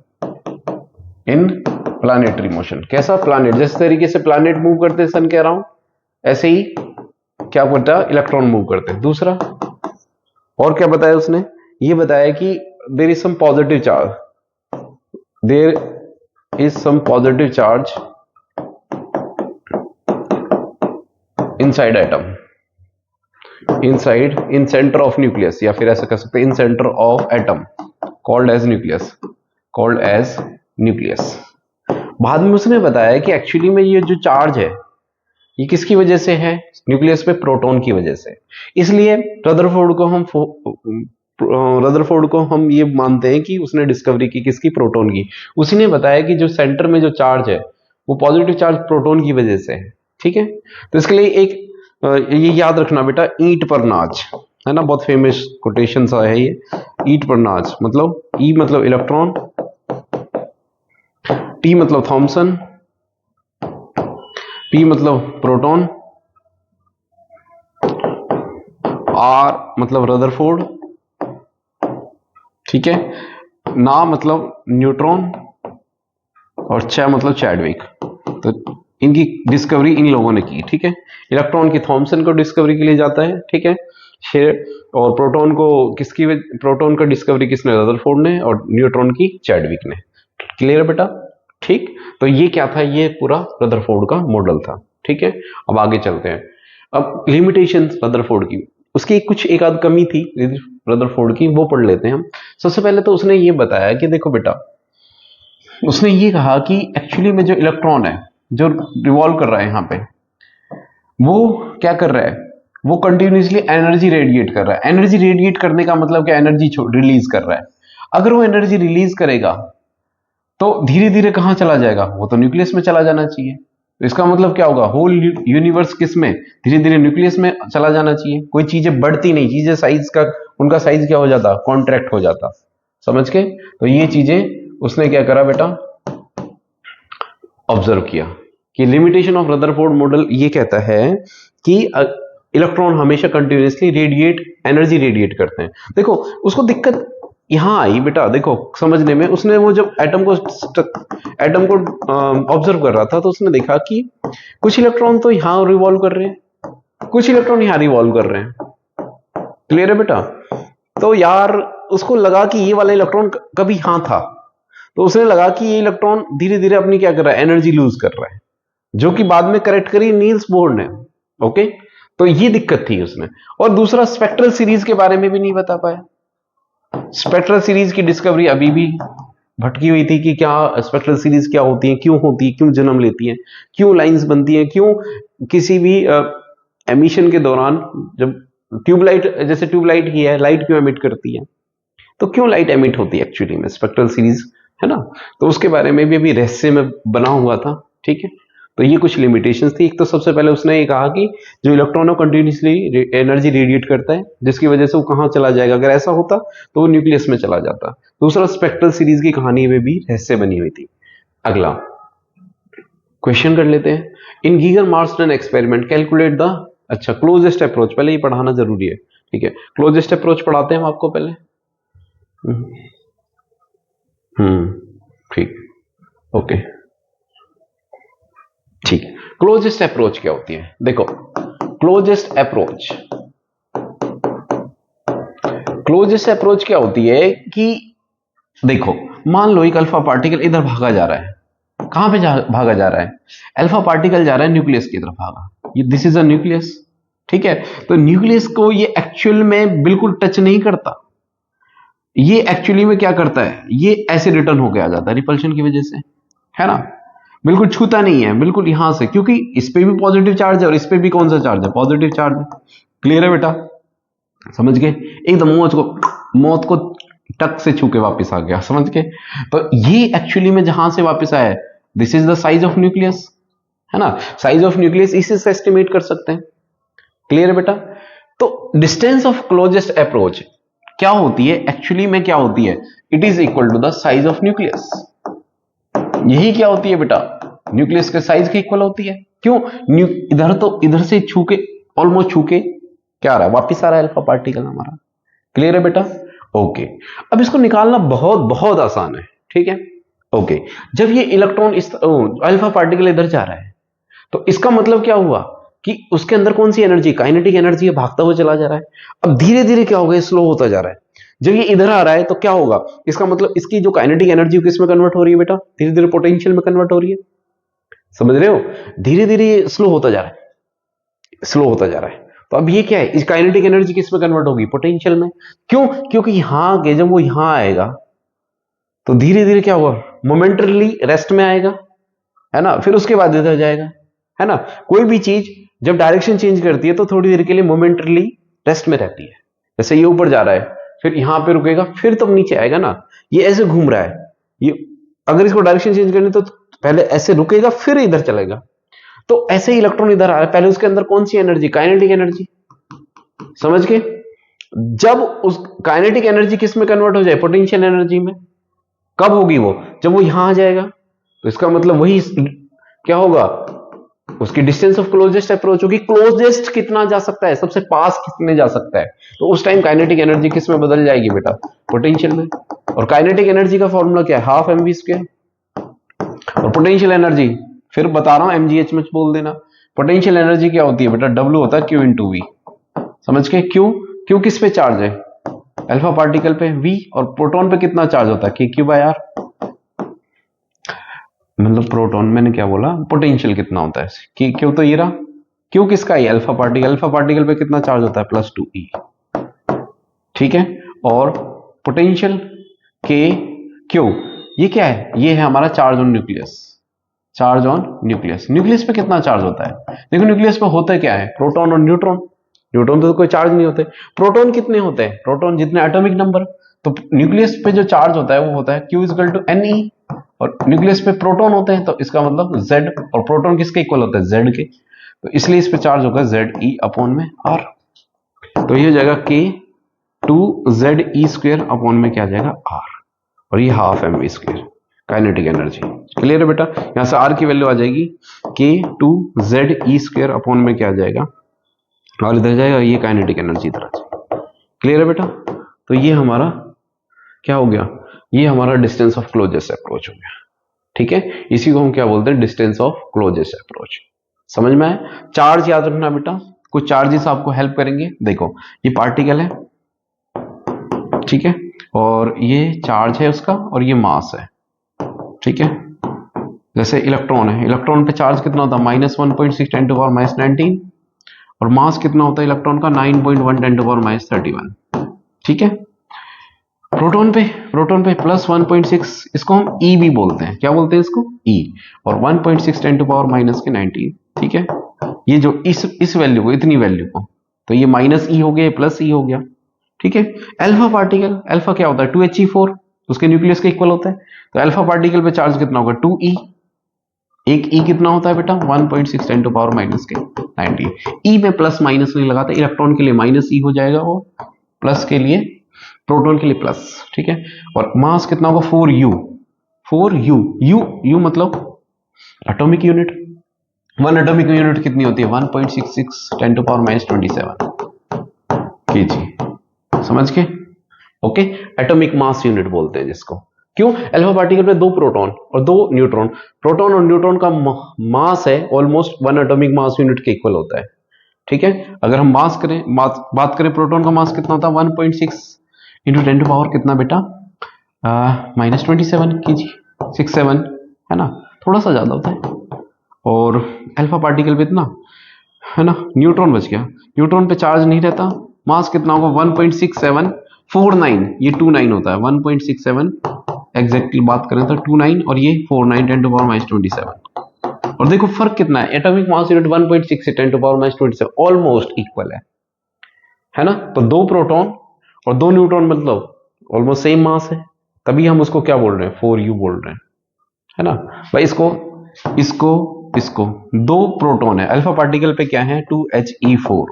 S1: In planetary motion कैसा? प्लानिट, जिस तरीके से प्लानिट मूव करते हैं सन कह रहा हूं, ऐसे ही क्या करता है? इलेक्ट्रॉन मूव करते हैं। दूसरा और क्या बताया उसने? ये बताया कि there is some positive charge, there is some positive charge inside atom, inside, in centre of nucleus, या फिर ऐसा कह सकते हैं in centre of atom, called as nucleus, called as nucleus. बाद में उसने बताया कि एक्चुअली में ये जो चार्ज है ये किसकी वजह से है? न्यूक्लियस पे प्रोटॉन की वजह से। इसलिए रदरफोर्ड को हम ये मानते हैं कि उसने डिस्कवरी की किसकी? प्रोटॉन की। उसी ने बताया कि जो सेंटर में जो चार्ज है वो पॉजिटिव चार्ज प्रोटॉन की वजह से है। ठीक है, तो इसके लिए एक ये याद रखना बेटा, ईंट पर नाच, है ना? बहुत फेमस कोटेशन सा है ये, ईंट पर नाच। मतलब ई मतलब इलेक्ट्रॉन, टी मतलब थॉमसन, पी मतलब प्रोटॉन, आर मतलब रदरफोर्ड, ठीक है, ना मतलब न्यूट्रॉन, और च मतलब चैडविक। तो इनकी डिस्कवरी इन लोगों ने की। ठीक है, इलेक्ट्रॉन की थॉमसन को डिस्कवरी के लिए जाता है। ठीक है, और प्रोटॉन को प्रोटॉन का डिस्कवरी किसने? रदरफोर्ड ने, और न्यूट्रॉन की चैडविक ने। क्लियर है बेटा? ठीक, तो ये क्या था? ये पूरा रदरफोर्ड का मॉडल था। ठीक है, अब आगे चलते हैं। अब लिमिटेशन रदरफोर्ड की, उसकी कुछ एक आध कमी थी रदरफोर्ड की, वो पढ़ लेते हैं हम। सबसे पहले तो उसने ये बताया कि देखो बेटा, उसने ये कहा कि एक्चुअली में जो इलेक्ट्रॉन है जो रिवॉल्व कर रहा है यहां पे, वो क्या कर रहा है? वो कंटिन्यूसली एनर्जी रेडिएट कर रहा है। एनर्जी रेडिएट करने का मतलब क्या? एनर्जी रिलीज कर रहा है। अगर वो एनर्जी रिलीज करेगा तो धीरे धीरे कहां चला जाएगा? वो तो न्यूक्लियस में चला जाना चाहिए। तो इसका मतलब क्या होगा? होल यूनिवर्स किस में? धीरे धीरे न्यूक्लियस में चला जाना चाहिए। कोई चीजें बढ़ती नहीं, चीजें साइज का, उनका साइज क्या हो जाता? कॉन्ट्रैक्ट हो जाता। समझ के? तो ये चीजें उसने क्या करा बेटा? ऑब्जर्व किया कि लिमिटेशन ऑफ रदरफोर्ड मॉडल ये कहता है कि इलेक्ट्रॉन हमेशा कंटिन्यूसली एनर्जी रेडिएट करते हैं। देखो, उसको दिक्कत यहां आई बेटा, देखो समझने में। उसने वो जब एटम को ऑब्जर्व कर रहा था, तो उसने देखा कि कुछ इलेक्ट्रॉन तो यहां रिवॉल्व कर रहे हैं, कुछ इलेक्ट्रॉन यहां रिवॉल्व कर रहे हैं। क्लियर है बेटा? तो यार उसको लगा कि ये वाला इलेक्ट्रॉन कभी यहां था, तो उसने लगा कि ये इलेक्ट्रॉन धीरे धीरे अपनी क्या कर रहा है, एनर्जी लूज कर रहा है, जो कि बाद में करेक्ट करी नील्स बोर ने। ओके, तो ये दिक्कत थी उसने। और दूसरा, स्पेक्ट्रल सीरीज के बारे में भी नहीं बता पाया। स्पेक्ट्रल सीरीज की डिस्कवरी अभी भी भटकी हुई थी कि क्या स्पेक्ट्रल सीरीज क्या होती है, क्यों होती है, क्यों जन्म लेती है, क्यों लाइंस बनती है, क्यों किसी भी एमिशन के दौरान, जब ट्यूबलाइट, जैसे ट्यूबलाइट ही है, लाइट क्यों एमिट करती है, तो क्यों लाइट एमिट होती है एक्चुअली में, स्पेक्ट्रल सीरीज है ना। तो उसके बारे में भी अभी रहस्य में बना हुआ था। ठीक है, तो ये कुछ लिमिटेशंस थी। एक तो सबसे पहले उसने ये कहा कि जो इलेक्ट्रॉन कंटिन्यूसली एनर्जी रेडिएट करता है, जिसकी वजह से वो कहां चला जाएगा, अगर ऐसा होता तो वो न्यूक्लियस में चला जाता। दूसरा, स्पेक्ट्रल सीरीज की कहानी में भी रहस्य बनी हुई थी। अगला क्वेश्चन कर लेते हैं। इन गीगर मार्सटन एक्सपेरिमेंट कैलकुलेट द, अच्छा, क्लोजेस्ट अप्रोच, पहले ये पढ़ाना जरूरी है। ठीक है, क्लोजेस्ट अप्रोच पढ़ाते हैं हम आपको पहले। ठीक, ओके, ठीक। क्लोजेस्ट अप्रोच क्या होती है, देखो, क्लोजेस्ट अप्रोच, क्लोजेस्ट अप्रोच क्या होती है कि देखो, मान लो एक अल्फा पार्टिकल इधर भागा जा रहा है, कहां पे भागा जा रहा है, अल्फा पार्टिकल जा रहा है न्यूक्लियस की तरफ भागा, ये दिस इज अ न्यूक्लियस। ठीक है, तो न्यूक्लियस को ये एक्चुअल में बिल्कुल टच नहीं करता, ये एक्चुअली में क्या करता है, ये ऐसे रिटर्न होके आ जाता है रिपल्शन की वजह से, है ना, बिल्कुल छूता नहीं है, बिल्कुल यहां से, क्योंकि इस पे भी पॉजिटिव चार्ज है और इस पे भी कौन सा चार्ज है, पॉजिटिव चार्ज है। क्लियर है बेटा, समझ गए, एकदम मौत को टक से छू के वापिस आ गया, समझ गए। तो ये एक्चुअली में जहां से वापस आया है, this is the size of nucleus, है ना, साइज ऑफ न्यूक्लियस इसी से एस्टिमेट कर सकते हैं। क्लियर है बेटा। तो डिस्टेंस ऑफ क्लोजेस्ट अप्रोच क्या होती है एक्चुअली में, क्या होती है, it is equal to the size of nucleus. यही क्या होती है बेटा, न्यूक्लियस के साइज के इक्वल होती है। क्यों, इधर तो इधर से छू के, ऑलमोस्ट छू के क्या आ रहा है, वापिस आ रहा है अल्फा पार्टिकल हमारा। क्लियर है बेटा, ओके। अब इसको निकालना बहुत बहुत आसान है। ठीक है, ओके। जब ये इलेक्ट्रॉन इस अल्फा पार्टिकल इधर जा रहा है, तो इसका मतलब क्या हुआ कि उसके अंदर कौन सी एनर्जी, काइनेटिक एनर्जी है, भागता हुआ चला जा रहा है। अब धीरे धीरे क्या होगा, स्लो होता जा रहा है। जब ये इधर आ रहा है तो क्या होगा, इसका मतलब इसकी जो काइनेटिक एनर्जी किस में कन्वर्ट हो रही है बेटा, धीरे धीरे पोटेंशियल में कन्वर्ट हो रही है। समझ रहे हो, धीरे धीरे स्लो होता जा रहा है, स्लो होता जा रहा है। तो अब ये क्या है, इस काइनेटिक एनर्जी किस में कन्वर्ट होगी, पोटेंशियल में। क्यों, क्योंकि यहां आके जब वो यहां आएगा तो धीरे धीरे क्या होगा, मोमेंटरली रेस्ट में आएगा, है ना, फिर उसके बाद इधर जाएगा, है ना। कोई भी चीज जब डायरेक्शन चेंज करती है तो थोड़ी देर के लिए मोमेंटरली रेस्ट में रहती है। जैसे ये ऊपर जा रहा है, फिर यहां पे रुकेगा, फिर तब नीचे आएगा ना। ये ऐसे घूम रहा है, ये अगर इसको डायरेक्शन चेंज करनी तो पहले ऐसे रुकेगा, फिर इधर चलेगा। तो ऐसे ही इलेक्ट्रॉन इधर आ रहा है, पहले उसके अंदर कौन सी एनर्जी, काइनेटिक एनर्जी, समझ के। जब उस काइनेटिक एनर्जी किस में कन्वर्ट हो जाए, पोटेंशियल एनर्जी में। कब होगी वो, जब वो यहां आ जाएगा। तो इसका मतलब वही क्या होगा, उसकी डिस्टेंस ऑफ क्लोजेस्ट अप्रोच होगी। क्लोजेस्ट कितना जा सकता है, सबसे पास कितने जा सकता है, तो उस टाइम काइनेटिक एनर्जी किस में बदल जाएगी बेटा, पोटेंशियल में। और काइनेटिक एनर्जी का फॉर्मूला क्या है, हाफ एम वी स्क्वायर। और पोटेंशियल एनर्जी फिर बता रहा हूं, एमजीएच में बोल देना। पोटेंशियल एनर्जी क्या होती है बेटा, डब्ल्यू होता है क्यू इंटू वी। समझ के, क्यू, क्यू किस पे चार्ज है, अल्फा पार्टिकल पे, वी, और प्रोटॉन पे कितना चार्ज होता है, के क्यू बाय आर। मतलब प्रोटॉन, मैंने क्या बोला, पोटेंशियल कितना होता है, कि क्यों, तो ये रहा क्यों किसका है, अल्फा पार्टिकल, अल्फा पार्टिकल पे कितना चार्ज होता है, +2e। ठीक है, और पोटेंशियल के क्यू, ये क्या है, ये है हमारा charge on nucleus, charge on nucleus. Nucleus पे कितना चार्ज होता है, देखो न्यूक्लियस पे होता है क्या है, प्रोटॉन और न्यूट्रॉन। न्यूट्रॉन तो कोई चार्ज नहीं होते। प्रोटॉन कितने होते हैं, प्रोटॉन जितने एटॉमिक नंबर। तो न्यूक्लियस पे जो चार्ज होता है वो होता है Q इक्वल टू Ne, और न्यूक्लियस पे प्रोटॉन होते हैं, तो इसका मतलब Z, और प्रोटॉन किसके इक्वल होता है, Z के। तो इसलिए इस पे चार्ज होगा ZE अपॉन में R। तो ये हो जाएगा K2ZE स्क्वायर अपॉन में क्या आ जाएगा, R, और ये half mv square kinetic energy. Clear है बेटा, यहां से R की वैल्यू आ जाएगी K2ZE स्क्वायर अपॉन में क्या आ जाएगा, और इधर जाएगा ये काइनेटिक एनर्जी इधर आ जाएगी। क्लियर है बेटा, तो ये हमारा क्या हो गया, ये हमारा डिस्टेंस ऑफ क्लोजेस्ट अप्रोच हो गया। ठीक है, इसी को हम क्या बोलते हैं, डिस्टेंस ऑफ क्लोजेस्ट अप्रोच। समझ में आया। चार्ज याद रखना बेटा, कुछ चार्जेस आपको हेल्प करेंगे। देखो ये पार्टिकल है, ठीक है, और ये चार्ज है उसका और ये मास है, ठीक है। जैसे इलेक्ट्रॉन है, इलेक्ट्रॉन पे चार्ज कितना होता है -1.6 10 टू पावर -19 और मास कितना होता है इलेक्ट्रॉन का 9.1 10 टू पावर -31, ठीक है। प्रोटॉन पे +1.6, इसको हम ई भी बोलते हैं, क्या बोलते हैं इसको, ई, और 1.6 10 टू पावर -19, ठीक है। ये जो इस वैल्यू को, इतनी वैल्यू को, तो ये -e हो गया, प्लस ई हो गया, ठीक है। अल्फा पार्टिकल, अल्फा क्या होता है 2He4, उसके न्यूक्लियस के इक्वल होता है, तो अल्फा पार्टिकल पे चार्ज कितना होगा 2e, एक ई कितना होता है बेटा 1.6 10 टू पावर -19, ई में प्लस माइनस नहीं लगाते, इलेक्ट्रॉन के लिए -e हो जाएगा वो, प्लस के लिए, प्रोटॉन के लिए प्लस, ठीक है। और मास कितना होगा 4u, यू मतलब एटॉमिक यूनिट, 1 एटॉमिक यूनिट कितनी होती है 1.66 10 टू पावर -27 kg, समझ के, ओके। एटॉमिक मास यूनिट बोलते हैं जिसको, क्यों, अल्फा पार्टिकल में 2 प्रोटॉन और 2 न्यूट्रॉन, प्रोटॉन और न्यूट्रॉन का मास है ऑलमोस्ट 1 एटॉमिक मास यूनिट के इक्वल होता है, ठीक है। अगर हम बात करें प्रोटॉन का मास कितना होता है 1.6 इंटू 10 टू पावर कितना बेटा -27 kg, 67, है ना, थोड़ा सा ज्यादा होता है। और अल्फा पार्टिकल पे इतना, है ना, न्यूट्रॉन बच गया, न्यूट्रॉन पे चार्ज नहीं रहता, मास कितना होगा 1.6749, ये 29 होता है, 1.67 एग्जैक्टली बात करें तो 29 और ये 49 10 टू पावर -27, और देखो फर्क कितना है, एटॉमिक मास यूनिट 1.6 से 10 टू पावर -27 ऑलमोस्ट इक्वल है ना। तो 2 प्रोटॉन और 2 न्यूट्रॉन मतलब ऑलमोस्ट सेम मास है, तभी हम उसको क्या बोल रहे हैं 4u बोल रहे हैं, है ना भाई। इसको 2 प्रोटॉन है, अल्फा पार्टिकल पे क्या है 2He4,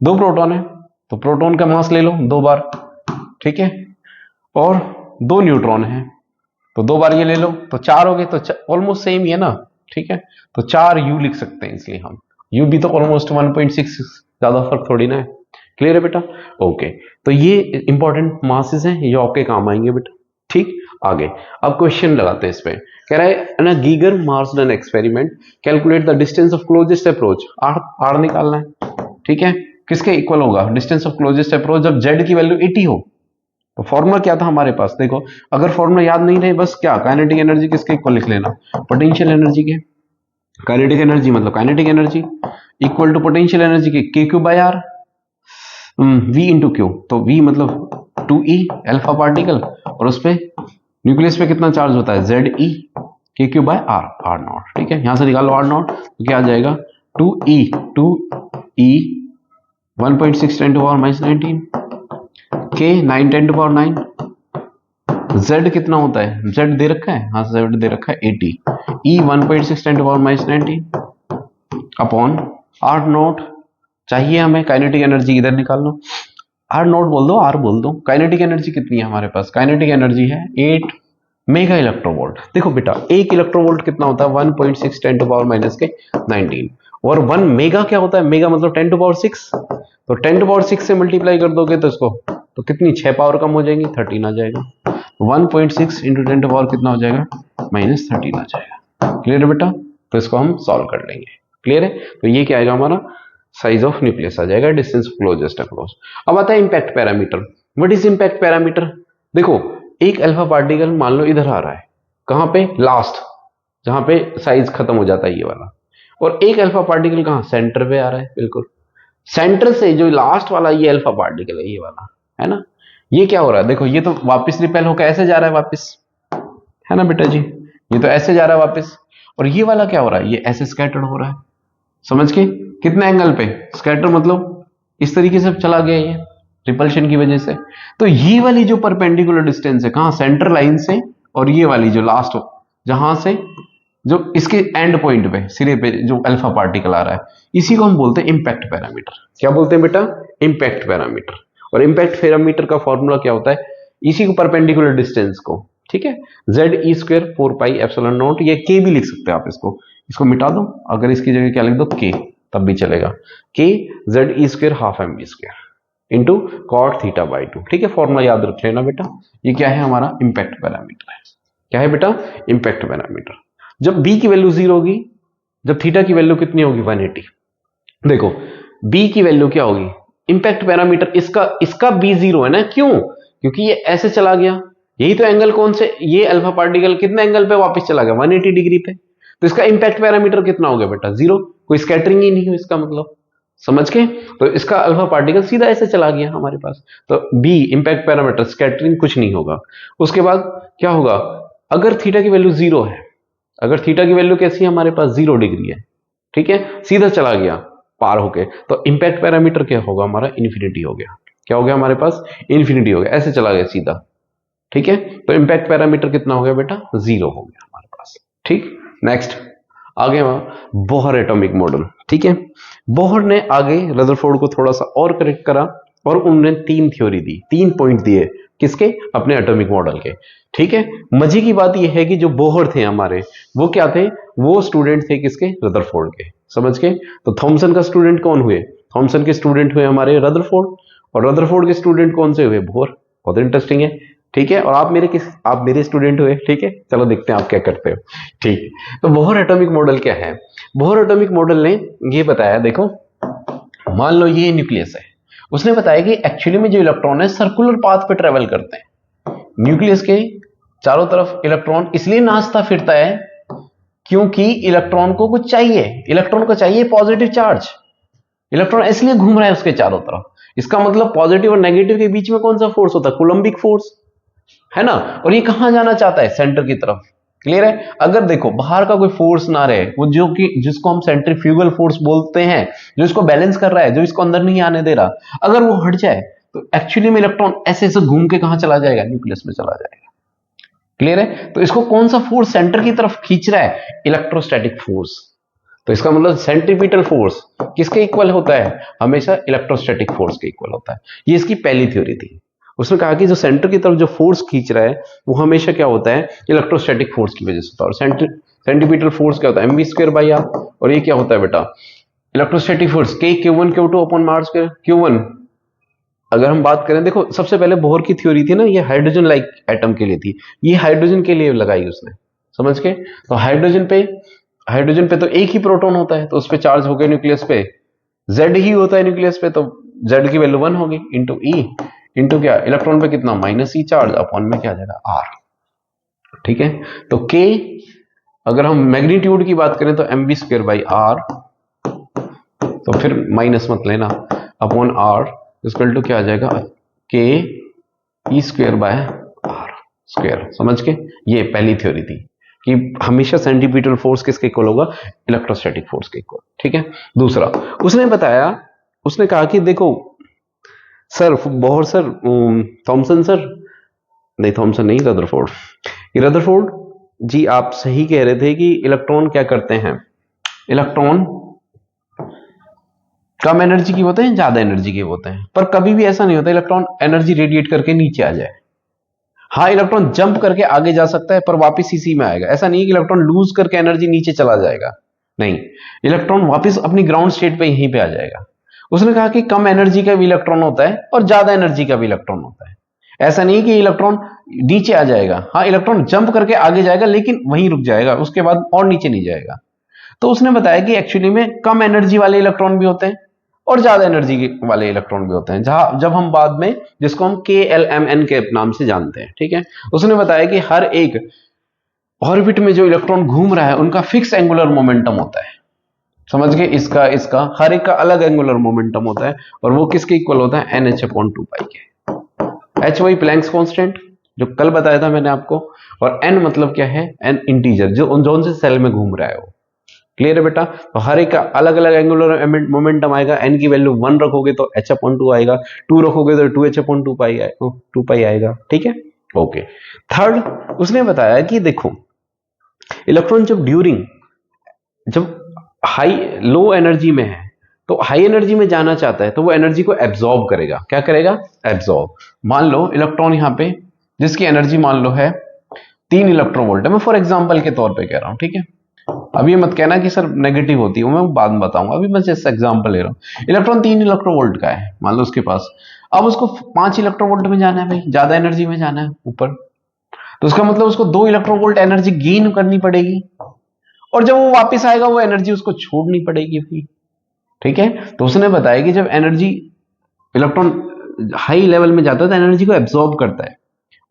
S1: 2 प्रोटॉन है तो प्रोटॉन का मास ले लो 2 बार, ठीक है, और 2 न्यूट्रॉन है तो 2 बार ये ले लो, तो 4 हो गए, तो ऑलमोस्ट सेम ही है ना, ठीक है। तो 4u लिख सकते हैं, इसलिए हम u भी तो ऑलमोस्ट 1.6, ज्यादा फर्क थोड़ी ना है, क्लियर है बेटा, ओके। तो ये इंपॉर्टेंट मासेस हैं, ये आपके काम आएंगे बेटा, ठीक। आगे अब क्वेश्चन लगाते हैं इस पे, कह रहा है ना, Geiger Marsden experiment, calculate the distance of closest approach, r निकालना है, ठीक है। किसके इक्वल होगा डिस्टेंस ऑफ क्लोजेस्ट अप्रोच जब z की वैल्यू 80 हो, तो फॉर्मूला क्या था हमारे पास, देखो अगर फॉर्मूला याद नहीं रहे बस क्या, काइनेटिक एनर्जी किसके इक्वल लिख लेना, पोटेंशियल एनर्जी के, काइनेटिक एनर्जी मतलब kinetic energy equal to potential energy के k3/r v इंटू क्यू, तो v मतलब 2e अल्फा पार्टिकल और उस पे न्यूक्लियस पे कितना चार्ज होता है Ze k3/r r0, ठीक है। यहां से निकाल लो r0, तो क्या आ जाएगा 2e 1.6 10 to power -19, k 9 10 to power 9, z कितना होता है, z दे रखा है, हाँ z दे रखा है 80, e 1.6 10 to power -19 upon r0 चाहिए हमें, काइनेटिक एनर्जी इधर निकाल लो, r0 बोल दो, r बोल दो, काइनेटिक एनर्जी कितनी है हमारे पास, काइनेटिक एनर्जी है 8 मेगा इलेक्ट्रोवोल्ट। देखो बेटा 1 इलेक्ट्रोवोल्ट कितना होता है 1.6 10 टू पावर -19, और 1 मेगा क्या होता है, मेगा मतलब 10 टू पावर 6, तो 10 टू पावर 6 से मल्टीप्लाई कर दोगे तो इसको, तो कितनी 6 पावर कम हो जाएंगी, 13 आ जाएगा, 1.6 इंटू 10 टू पावर कितना हो जाएगा -13 आ जाएगा, क्लियर है बेटा। तो इसको हम सॉल्व कर लेंगे, क्लियर है। तो ये क्या आएगा हमारा साइज ऑफ न्यूक्लियस आ जाएगा, डिस्टेंस क्लोजेस्ट अप्रोच। अब आता है impact parameter, what is impact parameter, देखो एक अल्फा पार्टिकल मान लो इधर आ रहा है, कहां पे लास्ट, जहां पे साइज खत्म हो जाता है ये वाला, और एक अल्फा पार्टिकल कहां सेंटर पे आ रहा है, बिल्कुल सेंटर से जो लास्ट वाला ये अल्फा पार्टिकल है ये वाला, है ना, ये क्या हो रहा है, देखो ये तो वापस रिपेल होकर ऐसे जा रहा है वापस, है ना बेटा जी, ये तो ऐसे जा रहा है वापस, और ये वाला क्या हो रहा है, ये ऐसे स्कैटर्ड हो रहा है, समझ के, कितने एंगल पे स्कैटर मतलब इस तरीके से चला गया ये रिपल्शन की वजह से। तो ये वाली जो परपेंडिकुलर डिस्टेंस है कहां, सेंटर लाइन से, और ये वाली जो लास्ट जहां से जो इसके एंड पॉइंट पे सिरे पे जो अल्फा पार्टिकल आ रहा है, इसी को हम बोलते हैं इंपैक्ट पैरामीटर। क्या बोलते हैं बेटा, इंपैक्ट पैरामीटर। और इंपैक्ट पैरामीटर का फॉर्मूला क्या होता है, इसी को परपेंडिकुलर डिस्टेंस को, ठीक है, ZE² 4πε0, ये k भी लिख सकते हैं आप, इसको मिटा दो, अगर इसकी जगह क्या लिख दो k तब भी चलेगा, k ZE² ½ mv² into cot θ/2, ठीक है, फॉर्मूला याद रख लेना बेटा। ये क्या है हमारा इंपैक्ट पैरामीटर है, क्या है बेटा इंपैक्ट पैरामीटर। जब b की वैल्यू 0 होगी, जब थीटा की वैल्यू कितनी होगी 180, देखो b की वैल्यू क्या होगी, इंपैक्ट पैरामीटर इसका b 0 है ना, क्यों, क्योंकि ये ऐसे चला गया। यही तो एंगल कौन से, ये अल्फा पार्टिकल कितने एंगल पे वापस चला गया, 180 डिग्री पे। तो इसका इंपैक्ट पैरामीटर कितना हो गया बेटा, 0। कोई स्कैटरिंग ही नहीं है इसका मतलब, समझ के। तो इसका अल्फा पार्टिकल सीधा ऐसे चला गया हमारे पास। तो बी इंपैक्ट पैरामीटर, स्कैटरिंग कुछ नहीं होगा। उसके बाद क्या होगा, अगर थीटा की वैल्यू 0 है, अगर थीटा की वैल्यू कैसी है हमारे पास, 0 डिग्री है, ठीक है, सीधा चला गया पार होके, तो इंपैक्ट पैरामीटर क्या होगा हमारा, इन्फिनिटी हो गया। क्या हो गया हमारे पास, इन्फिनिटी हो गया, ऐसे चला गया सीधा, ठीक है। तो इंपैक्ट पैरामीटर कितना हो गया बेटा, 0 हो गया हमारे पास, ठीक। नेक्स्ट आगे वहां बोहर एटॉमिक मॉडल, ठीक है। बोहर ने आगे रदरफोर्ड को थोड़ा सा और करेक्ट करा और उन्होंने 3 थ्योरी दी, 3 पॉइंट दिए, किसके, अपने एटॉमिक मॉडल के, ठीक है। मजे की बात यह है कि जो बोहर थे हमारे, वो क्या थे, वो स्टूडेंट थे किसके, रदरफोर्ड के, समझ के। तो थॉमसन का स्टूडेंट कौन हुए, थॉमसन के स्टूडेंट हुए हमारे रदरफोर्ड, और रदरफोर्ड के स्टूडेंट कौन से हुए, बोहर। बहुत इंटरेस्टिंग है, ठीक है। और आप मेरे स्टूडेंट हुए, ठीक है। चलो देखते हैं आप क्या करते हो, ठीक। तो बोहर एटॉमिक मॉडल क्या है, बोहर एटॉमिक मॉडल ने ये बताया, देखो मान लो ये न्यूक्लियस है, उसने बताया कि एक्चुअली में जो इलेक्ट्रॉन है सर्कुलर पाथ पे ट्रेवल करते हैं। न्यूक्लियस के चारों तरफ इलेक्ट्रॉन इसलिए नाचता फिरता है क्योंकि इलेक्ट्रॉन को कुछ चाहिए, इलेक्ट्रॉन को चाहिए पॉजिटिव चार्ज, इलेक्ट्रॉन इसलिए घूम रहा है उसके चारों तरफ। इसका मतलब पॉजिटिव और नेगेटिव के बीच में कौन सा फोर्स होता है, कूलम्बिक फोर्स, है ना। और ये कहां जाना चाहता है, सेंटर की तरफ, क्लियर है। अगर देखो बाहर का कोई फोर्स ना रहे, वो जो कि जिसको हम सेंट्रीफ्यूगल फोर्स बोलते हैं, जो इसको बैलेंस कर रहा है, जो इसको अंदर नहीं आने दे रहा, अगर वो हट जाए तो एक्चुअली में इलेक्ट्रॉन ऐसे ऐसे घूम के कहां चला जाएगा, न्यूक्लियस में चला जाएगा, क्लियर है। तो इसको कौन सा फोर्स सेंटर की तरफ खींच रहा है, इलेक्ट्रोस्टैटिक फोर्स। तो इसका मतलब सेंट्रीपिटल फोर्स किसके इक्वल होता है, हमेशा इलेक्ट्रोस्टैटिक फोर्स के इक्वल होता है। ये इसकी पहली थ्योरी थी। उसने कहा कि जो सेंटर की तरफ जो फोर्स खींच रहा है वो हमेशा क्या होता है, इलेक्ट्रोस्टैटिक फोर्स की वजह से होता है। और सेंट्रीपिटल फोर्स क्या होता है, mv²/r। और ये क्या होता है बेटा, electrostatic force k q1 upon r square q1। अगर हम बात करें, देखो सबसे पहले बोहर की थ्योरी थी ना, ये हाइड्रोजन लाइक एटम के लिए थी, ये हाइड्रोजन के लिए लगाई उसने, समझ के। तो हाइड्रोजन पे तो एक ही प्रोटॉन होता है, तो उस पे चार्ज हो गया न्यूक्लियस पे, Z ही होता है न्यूक्लियस पे, तो Z की वैल्यू 1 होगी, इंटू ई, इंटू क्या, इलेक्ट्रॉन पे कितना, -e चार्ज, अपॉन में क्या आ जाएगा, R, ठीक है। तो K अगर हम मैग्नीट्यूड की बात करें तो mv²/r, तो फिर माइनस मत लेना, अपॉन r इक्वल टू क्या आ जाएगा, K e²/r स्क्वायर, समझ के। ये पहली थ्योरी थी कि हमेशा सेंट्रीपिटल फोर्स किसके इक्वल होगा, इलेक्ट्रोस्टैटिक फोर्स के इक्वल, ठीक है। दूसरा उसने बताया, उसने कहा कि देखो sir, Bohr sir, Thomson sir, नहीं थॉमसन नहीं, रदरफोर्ड, रदरफोर्ड जी आप सही कह रहे थे कि इलेक्ट्रॉन क्या करते हैं, इलेक्ट्रॉन कम एनर्जी के होते हैं, ज्यादा एनर्जी के होते हैं, पर कभी भी ऐसा नहीं होता इलेक्ट्रॉन एनर्जी रेडिएट करके नीचे आ जाए। हाँ इलेक्ट्रॉन जंप करके आगे जा सकता है पर वापस इसी में आएगा, ऐसा नहीं है कि इलेक्ट्रॉन लूज करके एनर्जी नीचे चला जाएगा, नहीं, इलेक्ट्रॉन वापस अपनी ग्राउंड स्टेट पे यहीं पे आ जाएगा। उसने कहा कि कम एनर्जी का भी इलेक्ट्रॉन होता है और ज्यादा एनर्जी का भी इलेक्ट्रॉन होता है, ऐसा नहीं कि इलेक्ट्रॉन नीचे आ जाएगा, हाँ इलेक्ट्रॉन जंप करके आगे जाएगा लेकिन वहीं रुक जाएगा, उसके बाद और नीचे नहीं जाएगा। तो उसने बताया कि एक्चुअली में कम एनर्जी वाले इलेक्ट्रॉन भी होते हैं और ज्यादा एनर्जी वाले इलेक्ट्रॉन भी होते हैं, जहां जब हम बाद में जिसको हम KLMN के नाम से जानते हैं, ठीक है। उसने बताया कि हर एक ऑर्बिट में जो इलेक्ट्रॉन घूम रहा है उनका फिक्स एंगुलर मोमेंटम होता है, समझ गए। इसका इसका हर एक का अलग एंगुलर मोमेंटम होता है और वो किसके इक्वल होता है, NH/2π के। H वही प्लैंक्स कांस्टेंट जो कल बताया था मैंने आपको, और N मतलब क्या है, N इंटीजर, जो जोन से सेल में घूम रहा है वो, क्लियर है बेटा। तो हर एक का अलग अलग एंगुलर मोमेंटम आएगा, N की वैल्यू 1 रखोगे तो H/2 आएगा, 2 रखोगे तो 2H/2π आएगा, ठीक है, ओके। थर्ड उसने बताया कि देखो इलेक्ट्रॉन जब हाई लो एनर्जी में है तो हाई एनर्जी में जाना चाहता है तो वो एनर्जी को एब्जॉर्ब करेगा, क्या करेगा, एब्जॉर्ब। मान लो इलेक्ट्रॉन यहां पे जिसकी एनर्जी मान लो है 3 इलेक्ट्रोवोल्ट है, मैं फॉर एग्जांपल के तौर पे कह रहा हूं, ठीक है। अभी मत कहना कि सर नेगेटिव होती है, मैं बाद में बताऊंगा, अभी मैं जैसे एग्जांपल ले रहा हूं। इलेक्ट्रॉन 3 इलेक्ट्रोवोल्ट का है मान लो उसके पास, अब उसको 5 इलेक्ट्रोवोल्ट में जाना है भाई, ज्यादा एनर्जी में जाना है ऊपर, तो उसका मतलब उसको 2 इलेक्ट्रोवोल्ट एनर्जी गेन करनी पड़ेगी और जब वो वापस आएगा वो एनर्जी उसको छोड़नी पड़ेगी फिर, ठीक है। तो उसने बताया कि जब एनर्जी इलेक्ट्रॉन हाई लेवल में जाता है तो एनर्जी को एब्जॉर्ब करता है,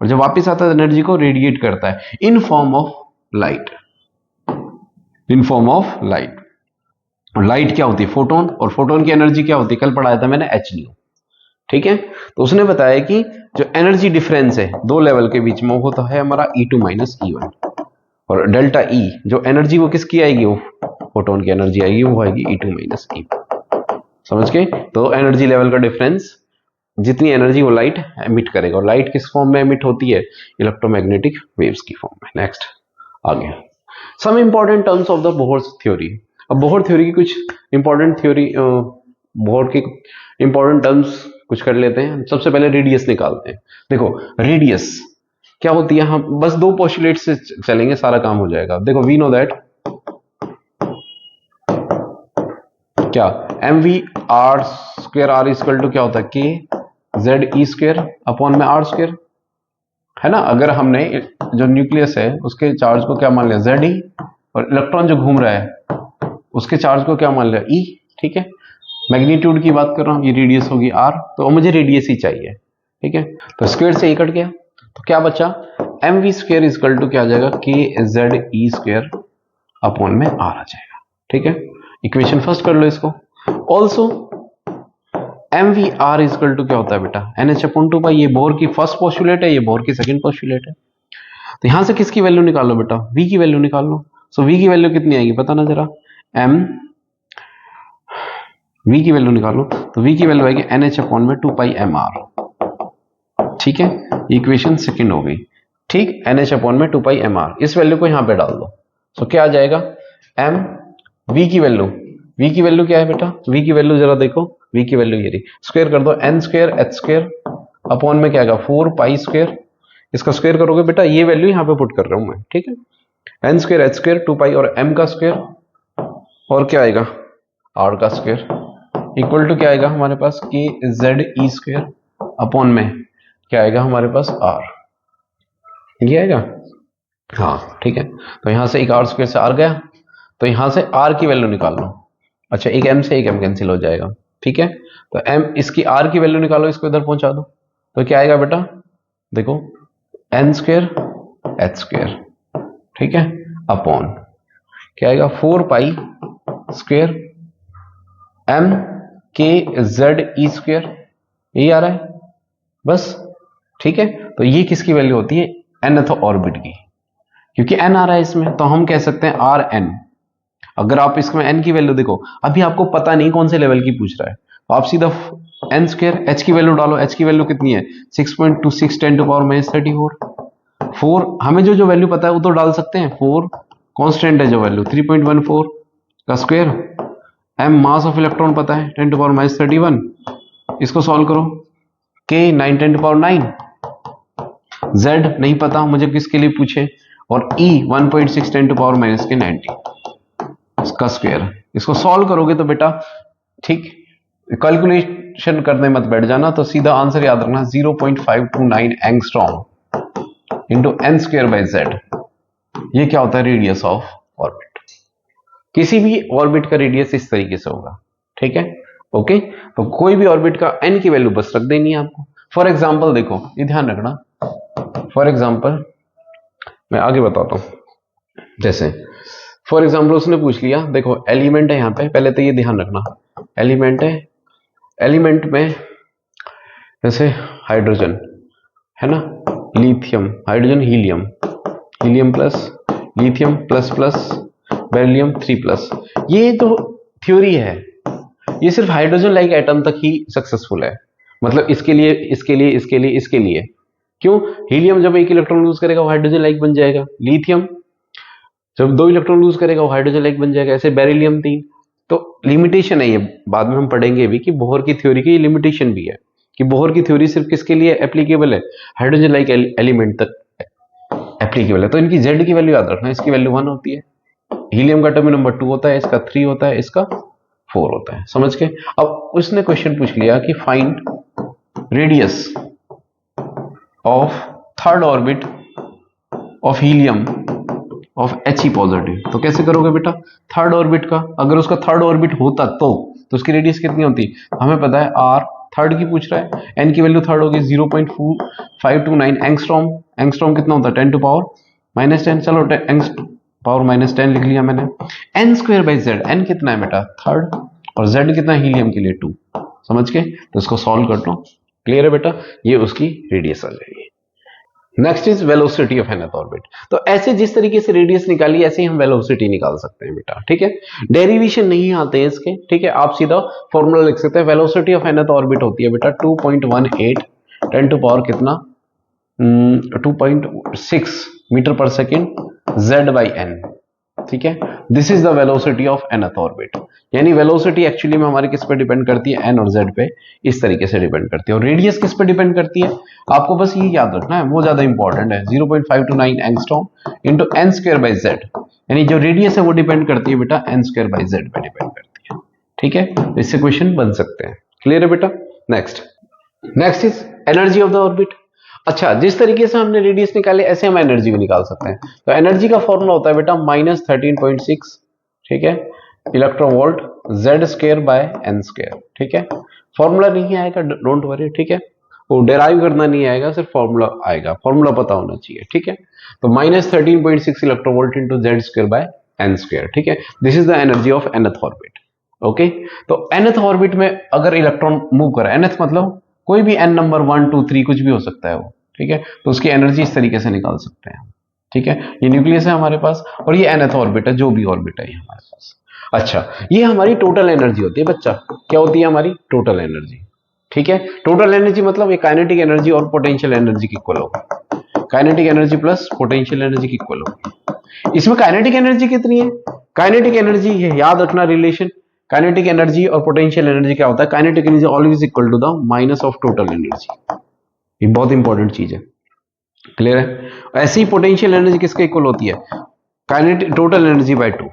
S1: और जब वापस आता है तो एनर्जी को रेडिएट करता है in form of light, in form of light. और लाइट क्या होती है? फोटोन, और फोटोन की एनर्जी क्या होती है? कल पढ़ाया था मैंने, एच न्यू। ठीक है, तो उसने बताया कि जो एनर्जी डिफरेंस है दो लेवल के बीच में, वो होता है हमारा E2 माइनस E1, और डेल्टा E जो एनर्जी वो किसकी आएगी? वो फोटोन की एनर्जी आएगी, वो आएगी E2 माइनस E1। समझ गए? तो एनर्जी लेवल का डिफरेंस, जितनी एनर्जी वो लाइट एमिट करेगा, और लाइट किस फॉर्म में एमिट होती है? इलेक्ट्रोमैग्नेटिक वेव्स की फॉर्म में। नेक्स्ट आगे, some important terms of the Bohr's theory. अब बोहर थ्योरी की कुछ इंपॉर्टेंट थ्योरी, बोहर की इंपॉर्टेंट टर्म्स कुछ कर लेते हैं। सबसे पहले रेडियस निकालते हैं। देखो रेडियस क्या होती है, हम बस दो पोस्टुलेट से चलेंगे, सारा काम हो जाएगा। देखो वी नो दैट क्या m v r square, r equal to क्या होता है? K Z e square upon में आर स्क्वेयर, है ना। अगर हमने जो न्यूक्लियस है उसके चार्ज को क्या मान लिया? जेड ई, और इलेक्ट्रॉन जो घूम रहा है उसके चार्ज को क्या मान लिया? ई। ठीक है, मैग्नीट्यूड की बात कर रहा हूं, ये रेडियस होगी आर, तो मुझे रेडियस ही चाहिए। ठीक है, तो स्क्वायर से ई कट गया, तो क्या बचा? M v square equal to क्या आ जाएगा? K Z e square upon में आर आ जाएगा। ठीक है, इक्वेशन फर्स्ट कर लो इसको। Also m v r equal to क्या होता है बेटा? N h upon 2 pi. ये बोर की फर्स्ट पोस्टुलेट है, ये बोर की सेकंड पोस्टुलेट है। तो यहां से किसकी वैल्यू निकालो बेटा? वी की वैल्यू निकाल लो। सो वी की वैल्यू कितनी आएगी पता ना जरा? एम वी की वैल्यू निकालो, तो वी की वैल्यू आएगी एन एच अपॉन में 2 पाई एम आर। ठीक है, इक्वेशन सेकंड हो गई। ठीक, एन एच अपॉन में 2 पाई एम आर, इस वैल्यू को यहां पे डाल दो। सो क्या आ जाएगा? एम वी की वैल्यू, वी की वैल्यू क्या है बेटा? वी की वैल्यू जरा देखो, वी की वैल्यू ये रही। स्क्वायर कर दो, n square h square upon में क्या आएगा? 4 पाई स्क्वायर। इसका स्क्वायर करोगे बेटा, ये वैल्यू यहां पे पुट कर रहा हूं मैं। ठीक है, एन स्क्वायर एच स्क्वायर 2 पाई और एम का स्क्वायर, और क्या आएगा? आर का स्क्वायर इक्वल टू क्या आएगा हमारे पास? के जेड ई स्क्वायर अपॉन में क्या आएगा हमारे पास? आर। ये आएगा, हाँ ठीक है। तो यहां से एक आर स्क्वायर से आर गया, तो यहां से आर की वैल्यू निकाल लो। अच्छा, एक एम से एक एम कैंसिल हो जाएगा। ठीक है, तो एम, इसकी आर की वैल्यू निकालो, इसको इधर पहुंचा दो, तो क्या आएगा बेटा? देखो एन स्क्वायर एच स्क्वायर, ठीक है, अपॉन क्या आएगा? 4 पाई स्क्वायर एम के जेड ई स्क्वायर, यही आ रहा है बस। ठीक है, तो ये किसकी वैल्यू होती है? nth ऑर्बिट की, क्योंकि n आ रहा है इसमें, तो हम कह सकते हैं आर एन। अगर आप इसमें n की वैल्यू देखो, अभी आपको पता नहीं कौन से लेवल की पूछ रहा है, तो आप सीधा एन स्क्वायर एच की वैल्यू डालो। एच की वैल्यू कितनी है? 6.26 10 टू पावर माइनस 34। 4 हमें जो जो वैल्यू पता है वो तो डाल सकते हैं। 4 कांस्टेंट है जो वैल्यू 3.14 का square, m mass of electron पता है 10 टू पावर माइनस 31, इसको सॉल्व करो। के 9 10 टू पावर 9, जेड नहीं पता मुझे किसके लिए पूछे, और ई 1.6 10 टू पावर माइनस के 90 इसका स्क्वायर। इसको सॉल्व करोगे तो बेटा, ठीक, कैलकुलेशन करने मत बैठ जाना, तो सीधा आंसर याद रखना 0.529 angstrom into n square by Z. ये क्या होता है? Radius of orbit. किसी भी ऑर्बिट का रेडियस इस तरीके से होगा। ठीक है, ओके। तो कोई भी ऑर्बिट का एन की वैल्यू बस रख देनी है आपको। फॉर एग्जाम्पल देखो, ये ध्यान रखना, फॉर एग्जाम्पल मैं आगे बताता हूं। जैसे फॉर एग्जाम्पल उसने पूछ लिया, देखो एलिमेंट है यहाँ पे, पहले तो ये ध्यान रखना, एलिमेंट है, एलिमेंट में जैसे हाइड्रोजन है ना, lithium, hydrogen helium, helium plus, lithium plus plus, beryllium 3 plus. ये तो थ्योरी है, ये सिर्फ हाइड्रोजन लाइक एटम तक ही सक्सेसफुल है। मतलब इसके लिए, इसके लिए, इसके लिए, इसके लिए। क्यों? हीलियम जब एक इलेक्ट्रॉन लूज करेगा वो हाइड्रोजन लाइक बन जाएगा, लिथियम जब 2 इलेक्ट्रॉन लूज करेगा वो हाइड्रोजन लाइक बन जाएगा, ऐसे बेरिलियम 3। तो लिमिटेशन है ये, बाद में हम पढ़ेंगे भी कि बोहर की थ्योरी की लिमिटेशन भी है, कि बोहर की थ्योरी सिर्फ किसके लिए एप्लीकेबल है? हाइड्रोजन लाइक एलिमेंट तक एप्लीकेबल है। तो इनकी जेड की वैल्यू याद रखना, इसकी वैल्यू 1 होती है, हीलियम का टर्म नंबर 2 होता है, इसका 3 होता है, इसका 4 होता है। समझ के? अब उसने क्वेश्चन पूछ लिया कि find radius of third orbit of helium of He positive. तो कैसे करोगे बेटा? थर्ड ऑर्बिट का, अगर उसका थर्ड ऑर्बिट होता तो उसकी रेडियस कितनी होती? हमें पता है r थर्ड की पूछ रहा है, एन की वैल्यू थर्ड होगी 0.529 एंगस्ट्रॉम। एंगस्ट्रॉम कितना होता है 10 टू पावर -10, चलो पावर -10 लिख लिया मैंने। N square by Z, n कितना है बेटा थर्ड, और जेड कितना हीलियम के लिए 2, समझ के, तो इसको सॉल्व कर लो। क्लियर है बेटा, ये उसकी रेडियस आ जाएगी। Next is velocity of nth orbit. तो ऐसे जिस तरीके से रेडियस निकाली ऐसे ही हम वेलोसिटी निकाल सकते हैं बेटा, ठीक है। डेरिवेशन नहीं आते हैं इसके, ठीक है, आप सीधा फॉर्मूला लिख सकते हैं। वेलोसिटी ऑफ nth ऑर्बिट होती है बेटा 2.18 10 टू पावर कितना 2.6 मीटर पर सेकेंड जेड बाई एन, ठीक है। This is the velocity of nth orbit. यानी वेलोसिटी एक्चुअली में हमारी किस पे डिपेंड करती है, एन और जेड पे, इस तरीके से डिपेंड करती है। और रेडियस किस पे डिपेंड करती है, आपको बस ये याद रखना है, वो ज्यादा इंपॉर्टेंट है। 0.529 angstrom into n square by Z, यानी जो रेडियस है वो डिपेंड करती है बेटा एन स्क्वायर बाई जेड पे डिपेंड करती है, ठीक है। इससे क्वेश्चन बन सकते हैं। क्लियर है बेटा। Next is energy of the orbit. अच्छा, जिस तरीके से हमने रेडियस निकाले ऐसे हम एनर्जी भी निकाल सकते हैं। तो एनर्जी का फॉर्मूला होता है बेटा -13.6, ठीक है, electronvolt Z square by n square, ठीक है। फॉर्मूला नहीं आएगा, डोंट वरी, ठीक है, वो डेराइव करना नहीं आएगा, सिर्फ फॉर्मूला आएगा, फॉर्मूला पता होना चाहिए, ठीक है। तो -13.6 electronvolt into Z square by n square, ठीक है। This is the energy of nth orbit. Okay, तो nth ऑर्बिट में अगर इलेक्ट्रॉन मूव कर रहा है, nth मतलब कोई भी n नंबर 1 2 3 कुछ भी हो सकता है वो, ठीक है, तो उसकी एनर्जी इस तरीके से निकाल सकते हैं, ठीक है। ये न्यूक्लियस है हमारे पास और ये nth ऑर्बिट है, जो भी ऑर्बिट है हमारे पास। अच्छा, ये हमारी टोटल एनर्जी होती है बच्चा, क्या होती है हमारी टोटल एनर्जी, ठीक है। टोटल एनर्जी मतलब ये काइनेटिक एनर्जी और पोटेंशियल एनर्जी की इक्वल होगी। Kinetic energy plus potential energy की इक्वल होगी। इसमें काइनेटिक एनर्जी कितनी है, काइनेटिक एनर्जी याद रखना रिलेशन, काइनेटिक एनर्जी और पोटेंशियल एनर्जी क्या होता है, kinetic energy always equal to the minus of total energy. ये बहुत इंपॉर्टेंट चीज है। क्लियर है। ऐसे ही पोटेंशियल एनर्जी किसके इक्वल होती है, काइनेटिक टोटल एनर्जी बाय 2।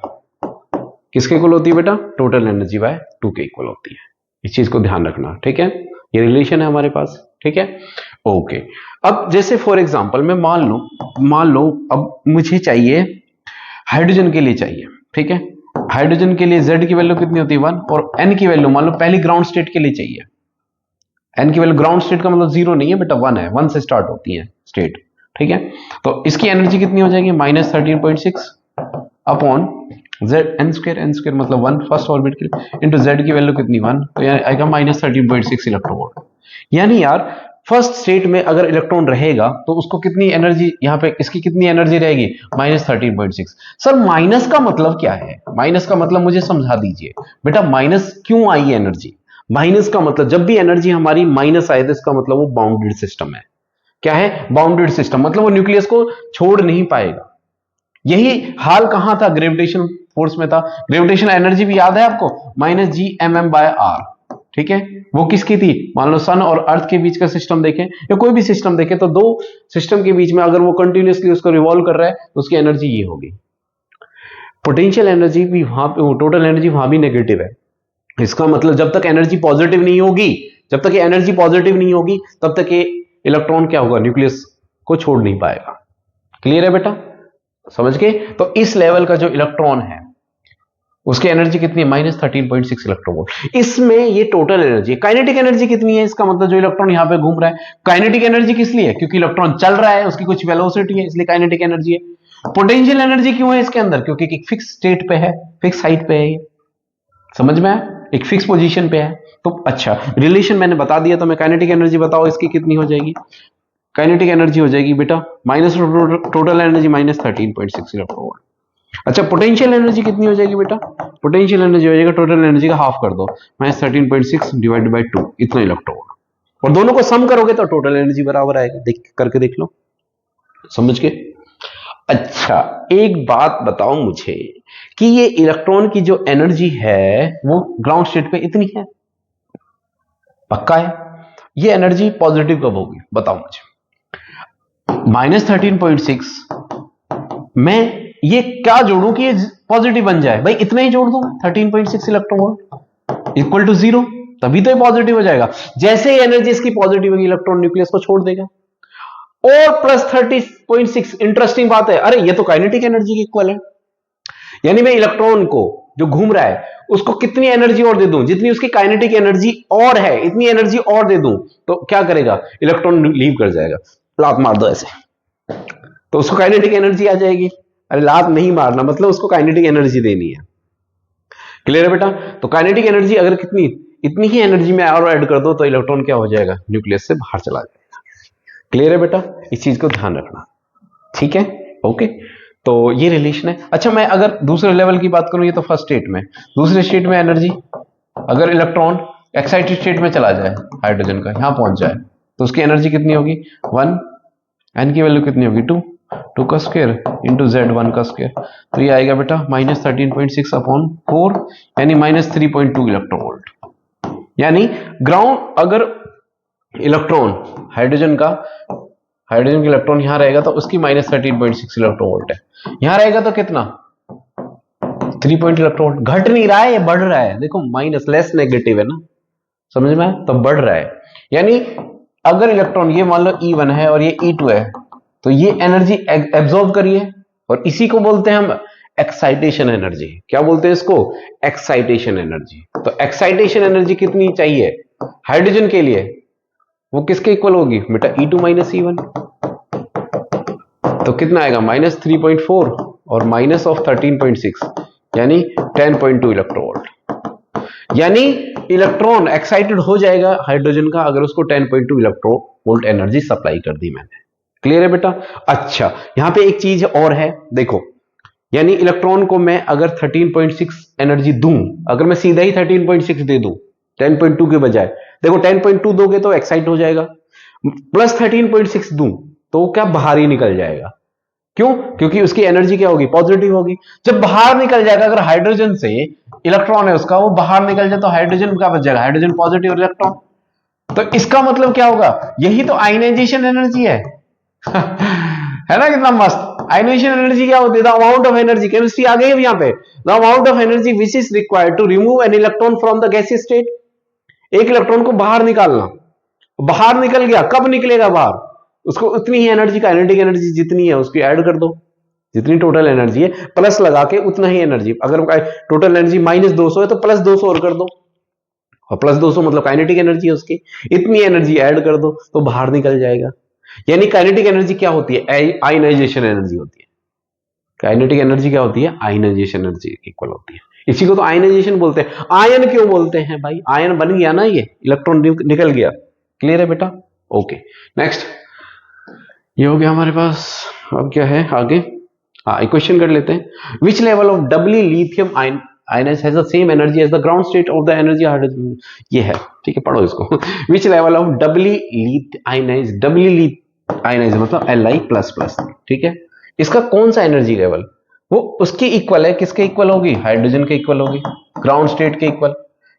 S1: किसके इक्वल होती है बेटा, टोटल एनर्जी बाय 2 के इक्वल होती है। इस चीज को ध्यान रखना, ठीक है, ये रिलेशन है हमारे पास, ठीक है। ओके, अब जैसे फॉर एग्जांपल मैं मान लो अब मुझे चाहिए हाइड्रोजन के लिए चाहिए, ठीक है। हाइड्रोजन के लिए Z की वैल्यू कितनी होती है 1, और N की वैल्यू मान लो पहली ग्राउंड स्टेट के लिए चाहिए। N की वैल्यू ग्राउंड स्टेट का मतलब 0 नहीं है बेटा, 1 है, 1 से स्टार्ट होती है स्टेट, ठीक है। तो इसकी एनर्जी कितनी हो जाएगी -13.6 अपॉन जेड एन स्क्वायर मतलब 1 फर्स्ट ऑर्बिट के लिए इंटू जेड की वैल्यू कितनी 1, तो यहाँ आएगा -13.6 इलेक्ट्रोवोल्ट। यानी यार फर्स्ट स्टेट में अगर इलेक्ट्रॉन रहेगा तो उसको कितनी एनर्जी, यहाँ पे इसकी कितनी एनर्जी रहेगी -13.6। सर माइनस का मतलब क्या है, माइनस का मतलब मुझे समझा दीजिए बेटा, माइनस क्यों आई एनर्जी। माइनस का मतलब जब भी एनर्जी हमारी माइनस आए तो इसका मतलब वो बाउंडेड सिस्टम है। क्या है, बाउंडेड सिस्टम, मतलब वो न्यूक्लियस को छोड़ नहीं पाएगा। यही हाल कहां था, ग्रेविटेशन फोर्स में था। ग्रेविटेशन एनर्जी भी याद है आपको, -Gmm/r, ठीक है। वो किसकी थी, मान लो सन और अर्थ के बीच का सिस्टम देखें या कोई भी सिस्टम देखें, तो दो सिस्टम के बीच में अगर वो कंटिन्यूअसली उसको रिवॉल्व कर रहा है तो उसकी एनर्जी ये होगी। पोटेंशियल एनर्जी भी वहां पे, टोटल एनर्जी वहां भी नेगेटिव है। इसका मतलब जब तक एनर्जी पॉजिटिव नहीं होगी, जब तक ये एनर्जी पॉजिटिव नहीं होगी तब तक ये इलेक्ट्रॉन क्या होगा, न्यूक्लियस को छोड़ नहीं पाएगा। क्लियर है बेटा, समझ गए। तो इस लेवल का जो इलेक्ट्रॉन है उसकी एनर्जी कितनी है -13.6 इलेक्ट्रोवोल्ट। इसमें ये टोटल एनर्जी, काइनेटिक एनर्जी कितनी है, इसका मतलब जो इलेक्ट्रॉन यहां पे घूम रहा है, काइनेटिक एनर्जी किस लिए है, क्योंकि इलेक्ट्रॉन चल रहा है, उसकी कुछ वेलोसिटी है इसलिए काइनेटिक एनर्जी है। पोटेंशियल एनर्जी क्यों है इसके अंदर, क्योंकि एक फिक्स स्टेट पे है, फिक्स हाइट पे है, ये समझ में आया, एक फिक्स पोजीशन पे है। तो अच्छा रिलेशन मैंने बता दिया, तो मैं काइनेटिक एनर्जी बताओ इसकी कितनी हो जाएगी। काइनेटिक एनर्जी हो जाएगी बेटा माइनस टोटल एनर्जी -13.6 इलेक्ट्रोवोल्ट। अच्छा पोटेंशियल एनर्जी कितनी हो जाएगी बेटा, पोटेंशियल एनर्जी हो जाएगा टोटल एनर्जी का हाफ कर दो, -13.6 डिवाइडेड बाय 2, इतना इलेक्ट्रोवोल्ट। और दोनों को सम करोगे तो टोटल एनर्जी बराबर आएगा, करके देख लो, समझ के। अच्छा एक बात बताओ मुझे कि ये इलेक्ट्रॉन की जो एनर्जी है वो ग्राउंड स्टेट पे इतनी है, पक्का है। ये एनर्जी पॉजिटिव कब होगी बताओ मुझे। -13.6 मैं ये क्या जोड़ूं कि ये पॉजिटिव बन जाए, भाई इतना ही जोड़ दूं 13.6 इलेक्ट्रॉन इक्वल टू 0, तभी तो ये पॉजिटिव हो जाएगा। जैसे ही एनर्जी इसकी पॉजिटिव होगी इलेक्ट्रॉन न्यूक्लियस को छोड़ देगा। और +30.6 इंटरेस्टिंग बात है, अरे ये तो काइनेटिक एनर्जी की इक्वल है। यानी मैं इलेक्ट्रॉन को जो घूम रहा है उसको कितनी एनर्जी और दे दूं, जितनी उसकी काइनेटिक एनर्जी और है इतनी एनर्जी और दे दूं, तो क्या करेगा, इलेक्ट्रॉन लीव कर जाएगा। लात मार दो ऐसे तो उसको काइनेटिक एनर्जी आ जाएगी। अरे लात नहीं मारना, मतलब उसको काइनेटिक एनर्जी देनी है। क्लियर है बेटा? तो काइनेटिक एनर्जी अगर कितनी, इतनी ही एनर्जी में और ऐड कर दो तो इलेक्ट्रॉन क्या हो जाएगा, न्यूक्लियस से बाहर चला जाएगा। क्लियर है बेटा? इस चीज को ध्यान रखना, ठीक है? ओके, तो ये रिलेशन है। अच्छा, मैं अगर दूसरे लेवल की बात करूं, ये तो फर्स्ट स्टेट में, दूसरे स्टेट में एनर्जी, अगर इलेक्ट्रॉन एक्साइटेड स्टेट में चला जाए, हाइड्रोजन का यहां पहुंच जाए, तो उसकी एनर्जी कितनी होगी, 1, एन की वैल्यू कितनी होगी, 2 का स्क्वायर इंटू जेड 1 का स्क्वायर, तो ये आएगा बेटा -13.6 अपॉन 4, यानी -3.2 इलेक्ट्रॉन वोल्ट। यानी ग्राउंड, अगर इलेक्ट्रॉन हाइड्रोजन का इलेक्ट्रॉन यहां रहेगा तो उसकी -13.6 इलेक्ट्रॉन वोल्ट है, यहां रहेगा तो कितना, 3 पॉइंट इलेक्ट्रॉन वोल्ट। घट नहीं रहा है, ये बढ़ रहा है, देखो माइनस, लेस नेगेटिव है ना, समझ में आया? तो बढ़ रहा है। यानी अगर इलेक्ट्रॉन, ये मान लो E1 है और ये E2 है, तो ये एनर्जी एब्जॉर्ब करिए, और इसी को बोलते हैं हम एक्साइटेशन एनर्जी। क्या बोलते हैं इसको, एक्साइटेशन एनर्जी। तो एक्साइटेशन एनर्जी कितनी चाहिए हाइड्रोजन के लिए, वो किसके इक्वल होगी बेटा, E2 माइनस E1। तो कितना आएगा, -3.4 और माइनस ऑफ 13.6, यानी 10.2 इलेक्ट्रॉन वोल्ट। यानी इलेक्ट्रॉन एक्साइटेड हो जाएगा हाइड्रोजन का अगर उसको 10.2 इलेक्ट्रॉन वोल्ट एनर्जी सप्लाई कर दी मैंने। क्लियर है बेटा? अच्छा, यहां पे एक चीज और है, देखो, यानी इलेक्ट्रॉन को मैं अगर 13.6 एनर्जी दूं, अगर मैं सीधा ही 13.6 दे दूं 10.2 के बजाय, देखो 10.2 दोगे तो एक्साइट हो जाएगा, प्लस 13.6 दूं तो क्या बाहर ही निकल जाएगा। क्यों? क्योंकि उसकी एनर्जी क्या होगी, पॉजिटिव होगी। जब बाहर निकल जाएगा, अगर हाइड्रोजन से इलेक्ट्रॉन है उसका, वो बाहर निकल जाए तो हाइड्रोजन क्या बच जाएगा, हाइड्रोजन पॉजिटिव इलेक्ट्रॉन। तो इसका मतलब क्या होगा, यही तो आयनाइजेशन एनर्जी है है ना, कितना मस्त। आयनाइजेशन एनर्जी क्या होती है, the amount of energy, chemistry आ गई है यहां पे, the amount of energy which is required to remove an electron from the gaseous state. एक इलेक्ट्रॉन को बाहर निकालना, बाहर निकल गया, कब निकलेगा बाहर, उसको उतनी ही एनर्जी, काइनेटिक एनर्जी जितनी है उसकी ऐड कर दो, जितनी टोटल एनर्जी है प्लस लगा के उतना ही एनर्जी। अगर टोटल एनर्जी -200 है तो प्लस 200 और कर दो, और प्लस 200 मतलब काइनेटिक एनर्जी है उसकी, इतनी एनर्जी ऐड कर दो तो बाहर निकल जाएगा। यानी काइनेटिक एनर्जी क्या होती है, आयनाइजेशन एनर्जी होती है। काइनेटिक एनर्जी क्या होती है, आयनाइजेशन एनर्जी इक्वल होती है। इसी को तो आयनाइजेशन बोलते हैं। आयन क्यों बोलते हैं भाई, आयन बन गया ना, ये इलेक्ट्रॉन निकल गया। क्लियर है बेटा? ओके, नेक्स्ट, ये हो गया हमारे पास। अब क्या है आगे, हाँ इक्वेशन कर लेते हैं। Which level of doubly lithium ionise has the same energy as the ground state of the energy hydrogen. ये है, ठीक है, पढ़ो इसको। Which level of doubly ionise, ionise मतलब Li++, ठीक है, इसका कौन सा एनर्जी लेवल, वो उसके इक्वल है, किसके इक्वल होगी, हाइड्रोजन के इक्वल होगी, ग्राउंड स्टेट के इक्वल।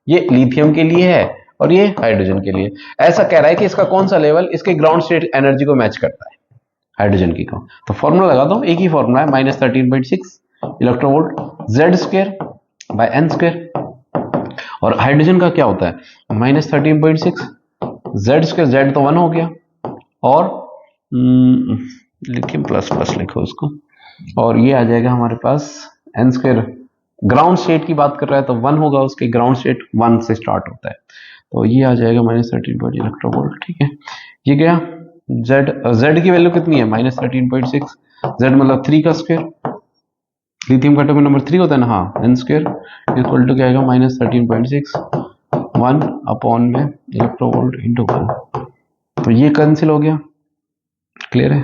S1: ये लिथियम के लिए है और ये हाइड्रोजन के लिए। ऐसा कह रहा है कि इसका कौन सा लेवल इसके ग्राउंड स्टेट एनर्जी को मैच करता है, हाइड्रोजन की को। तो फॉर्मूला लगा दो, एक ही फॉर्मूला है, -13.6 electron volt Z² bye n²। और हाइड्रोजन का क्या होता है, -13.6 Z², Z तो 1 हो गया, और लिथियम ++ लिखो उसको, और ये आ जाएगा हमारे पास n²। ग्राउंड स्टेट की बात कर रहा है तो 1 होगा, उसके ग्राउंड स्टेट 1 से स्टार्ट होता है, तो ये आ जाएगा -13 इलेक्ट्रॉन वोल्ट। ठीक है, ये गया। Z की वैल्यू कितनी है, -13.6, Z मतलब 3 का स्क्वायर, लिथियम का एटॉमिक नंबर 3 होता है ना, हाँ, n² इक्वल टू क्या आएगा, -13.6 1 अपॉन में इलेक्ट्रॉन वोल्ट इंटू 1, तो ये कैंसिल हो गया। क्लियर है?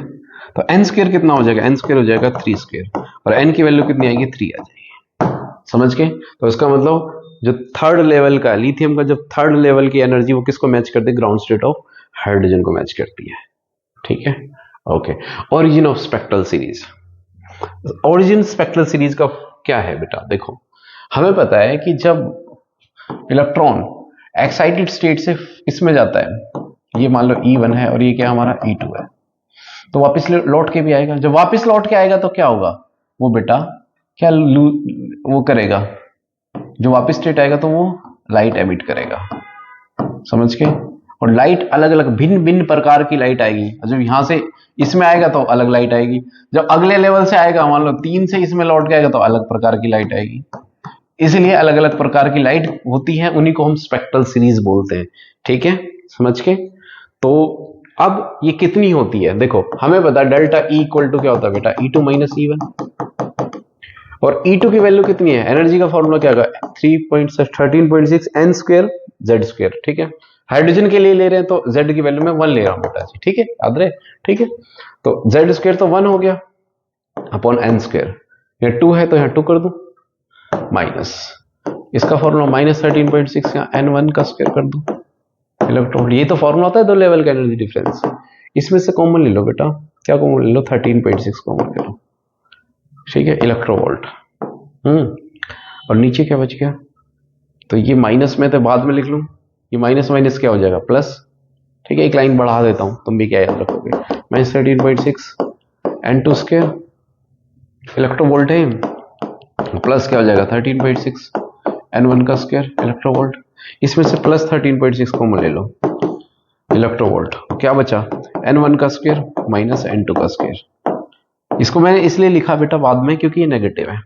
S1: तो n² कितना हो जाएगा, n² हो जाएगा 3², और n की वैल्यू कितनी आएगी, 3 आ जाएगी। समझ के? तो इसका मतलब जो थर्ड लेवल का लिथियम का, जब थर्ड लेवल की एनर्जी वो किसको मैच करती है, ग्राउंड स्टेट ऑफ हाइड्रोजन को मैच करती है। ठीक है, okay. Origin of spectral series, origin spectral series का क्या है बेटा, देखो हमें पता है कि जब इलेक्ट्रॉन एक्साइटेड स्टेट से इसमें जाता है, ये मान लो E1 है और ये क्या हमारा E2 है, तो वापस लौट के भी आएगा। जब वापस लौट के आएगा तो क्या होगा, वो बेटा क्या वो करेगा, जो वापस स्टेट आएगा तो वो लाइट एमिट करेगा, समझ के? और लाइट अलग अलग भिन्न भिन्न प्रकार की लाइट आएगी। जब यहां से इसमें आएगा तो अलग लाइट आएगी, जब अगले लेवल से आएगा, मान लो 3 से इसमें लौट के आएगा तो अलग प्रकार की लाइट आएगी। इसलिए अलग अलग प्रकार की लाइट होती है, उन्हीं को हम स्पेक्ट्रल सीरीज बोलते हैं। ठीक है, समझ के। तो अब ये कितनी होती है, देखो हमें पता डेल्टा ई इक्वल टू क्या होता है बेटा, E2 माइनस E1। और E2 की वैल्यू कितनी है, एनर्जी का फॉर्मूला क्या होगा, 13.6 n स्क्वायर Z स्क्वायर। ठीक है, हाइड्रोजन के लिए ले रहे हैं तो Z की वैल्यू में 1 ले रहा हूं बेटा जी। ठीक है, याद रहे। ठीक है, तो Z स्क्वायर तो 1 हो गया अपॉन n स्क्वायर, यहाँ 2 है तो यहाँ 2 कर दूं, माइनस इसका फॉर्मूला माइनस 13.6 का n1 का स्क्वायर कर दूं इलेक्ट्रॉन। ये तो फॉर्मूला होता है दो लेवल का एनर्जी डिफरेंस। इसमें से कॉमन ले लो बेटा, क्या कॉमन ले लो, 13.6 कॉमन ले लो। ठीक है, इलेक्ट्रोवोल्ट। और नीचे क्या बच गया, तो ये माइनस में तो बाद में लिख लूं, ये माइनस माइनस क्या हो जाएगा प्लस। ठीक है, एक लाइन बढ़ा देता हूं, तुम भी क्या याद रखोगे, माइनस 13.6 n2 स्क्वायर इलेक्ट्रोवोल्ट है, प्लस क्या हो जाएगा 13.6 n1 का स्क्वायर इलेक्ट्रोवोल्ट। इसमें से प्लस 13.6 कॉमन ले लो इलेक्ट्रोवोल्ट, क्या बचा n1 का स्क्वायर माइनस n2 का स्क्वायर। इसको मैंने इसलिए लिखा बेटा बाद में क्योंकि ये नेगेटिव है।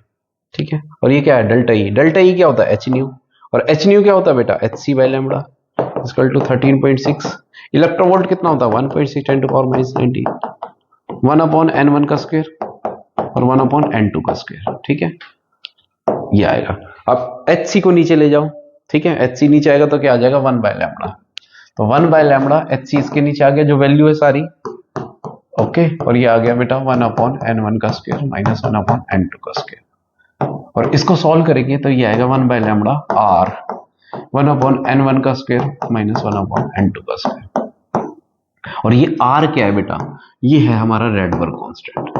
S1: ठीक है, और ये क्या है डेल्टा ई, डेल्टा ई क्या होता है h न्यू, और h न्यू क्या होता है बेटा hc by lambda equal to 13.6। Electronvolt कितना होता है 1.6 10 to power minus 19, 1 upon n1 का स्क्वायर और 1 अपॉन n2 का स्क्वायर। ठीक है, ये आएगा। अब hc को नीचे ले जाओ। ठीक है, hc नीचे आएगा तो क्या आ जाएगा 1 बाय लैम्डा, तो 1 बाय लैम्डा hc इसके नीचे आ गया जो वैल्यू है सारी। ओके, और ये आ गया बेटा 1 अपॉन n1 का स्क्वायर माइनस 1 अपॉन n2 का स्क्वायर। और इसको सॉल्व करेंगे तो ये आएगा 1 by lambda r 1 upon n1 का स्क्वायर माइनस 1 अपॉन n2 का स्क्वायर। और ये r क्या है बेटा, ये है हमारा रेडबर्ग कांस्टेंट।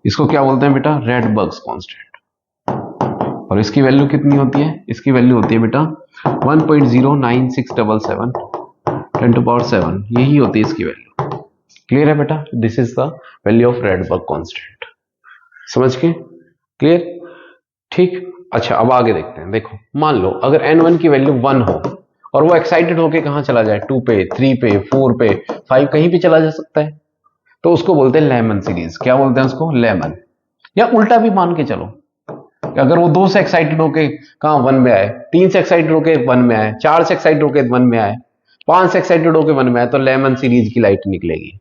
S1: इसको क्या बोलते हैं बेटा, रेडबर्ग्स कांस्टेंट। और इसकी वैल्यू कितनी होती है, इसकी वैल्यू होती है बेटा 1.09677 10 टू पावर 7, यही होती है इसकी वैल्यू। क्लियर है बेटा, this is the value of Rydberg constant. समझ के, क्लियर। ठीक, अच्छा अब आगे देखते हैं। देखो मान लो अगर n1 की वैल्यू 1 हो और वो एक्साइटेड होके कहां चला जाए, 2 पे 3 पे 4 पे 5 कहीं भी चला जा सकता है, तो उसको बोलते हैं लेमन सीरीज। क्या बोलते हैं उसको, लेमन। या उल्टा भी मान के चलो, अगर वो 2 से एक्साइटेड होके कहां 1 में आए, 3 से एक्साइटेड होके 1 में आए, 4 से एक्साइटेड होके 1 में आए, 5 से एक्साइटेड होके 1 में आए, तो लेमन सीरीज की लाइट निकलेगी।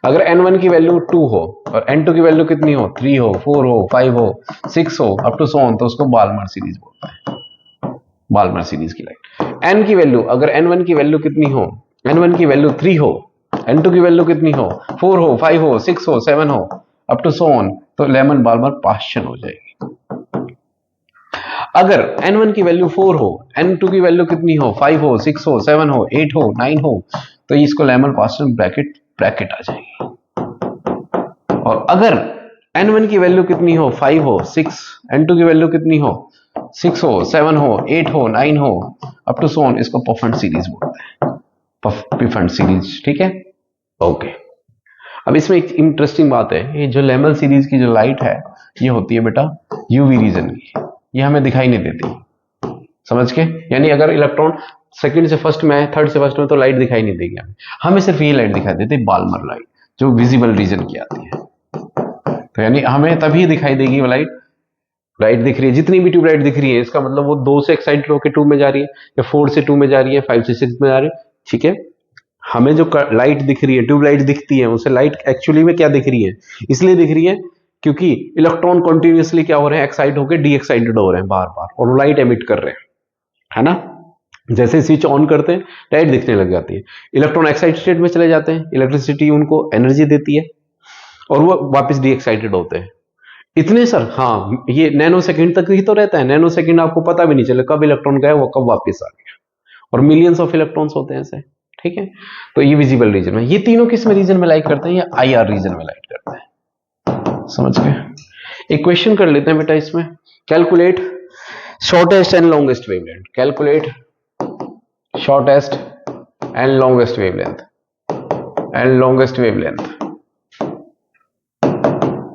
S1: अगर n1 की वैल्यू 2 हो और n2 की वैल्यू कितनी हो, 3 हो 4 हो 5 हो 6 हो अप टू सो ऑन, तो उसको बाल्मर सीरीज बोलते हैं, बाल्मर सीरीज की लाइट। n की वैल्यू, अगर n1 की वैल्यू कितनी हो, n1 की वैल्यू 3 हो, n2 की वैल्यू कितनी हो, 4 हो 5 हो 6 हो 7 हो अप टू सो ऑन, तो लेमन बाल्मर पास्चन हो जाएगी। अगर n1 की वैल्यू 4 हो, n2 की वैल्यू कितनी हो, 5 हो 6 हो 7 हो 8 हो 9 हो, तो इसको लेमन पास्चन ब्रैकेट आ जाएगी। और अगर n1 की वैल्यू कितनी हो, 5 हो 6, n2 की वैल्यू कितनी हो, 6 हो 7 हो 8 हो 9 हो अप टू सो ऑन, इसको पफेंट सीरीज बोलते हैं, पफेंट सीरीज। ठीक है, ओके। अब इसमें एक इंटरेस्टिंग बात है, ये जो लेमन सीरीज की जो लाइट है ये होती है बेटा यूवी रीजन की, ये हमें दिखाई नहीं देती। समझ के, यानी अगर इलेक्ट्रॉन सेकंड से फर्स्ट में है, थर्ड से फर्स्ट में, तो लाइट दिखाई नहीं देगी हमें सिर्फ ये लाइट दिखाई देती है बाल्मर लाइट, जो विजिबल रीजन की आती है। तो यानी हमें तभी दिखाई देगी वो लाइट दिख रही है, जितनी भी ट्यूबलाइट दिख रही है, इसका मतलब वो 2 से एक्साइटेड होकर 2 में जा रही है, या 4 से 2 में जा रही है, 5 से 6 में जा रही है। ठीक है, हमें जो लाइट दिख रही है, ट्यूबलाइट दिखती है, उसे लाइट एक्चुअली में क्या दिख रही है, इसलिए दिख रही है क्योंकि इलेक्ट्रॉन कंटिन्यूअसली क्या हो रहे हैं, एक्साइट होकर डी एक्साइटेड हो रहे हैं बार बार, और वो लाइट एमिट कर रहे हैं, है ना। जैसे स्विच ऑन करते हैं लाइट दिखने लग जाती है, इलेक्ट्रॉन एक्साइटेड स्टेट में चले जाते हैं, इलेक्ट्रिसिटी उनको एनर्जी देती है और वो वापस डी एक्साइटेड होते हैं। इतने सर, हाँ, ये नैनो सेकंड तक ही तो रहता है, नैनो सेकंड आपको पता भी नहीं चले कब इलेक्ट्रॉन गया वो कब वापस आ गया, और मिलियंस ऑफ इलेक्ट्रॉन्स होते हैं ऐसे। ठीक है, तो ये विजिबल रीजन में, ये तीनों किस में रीजन में लाइट करते हैं, या IR रीजन में लाइट करते हैं। समझ गए। एक क्वेश्चन कर लेते हैं बेटा इसमें, calculate shortest and longest wavelength, calculate shortest and longest wavelength,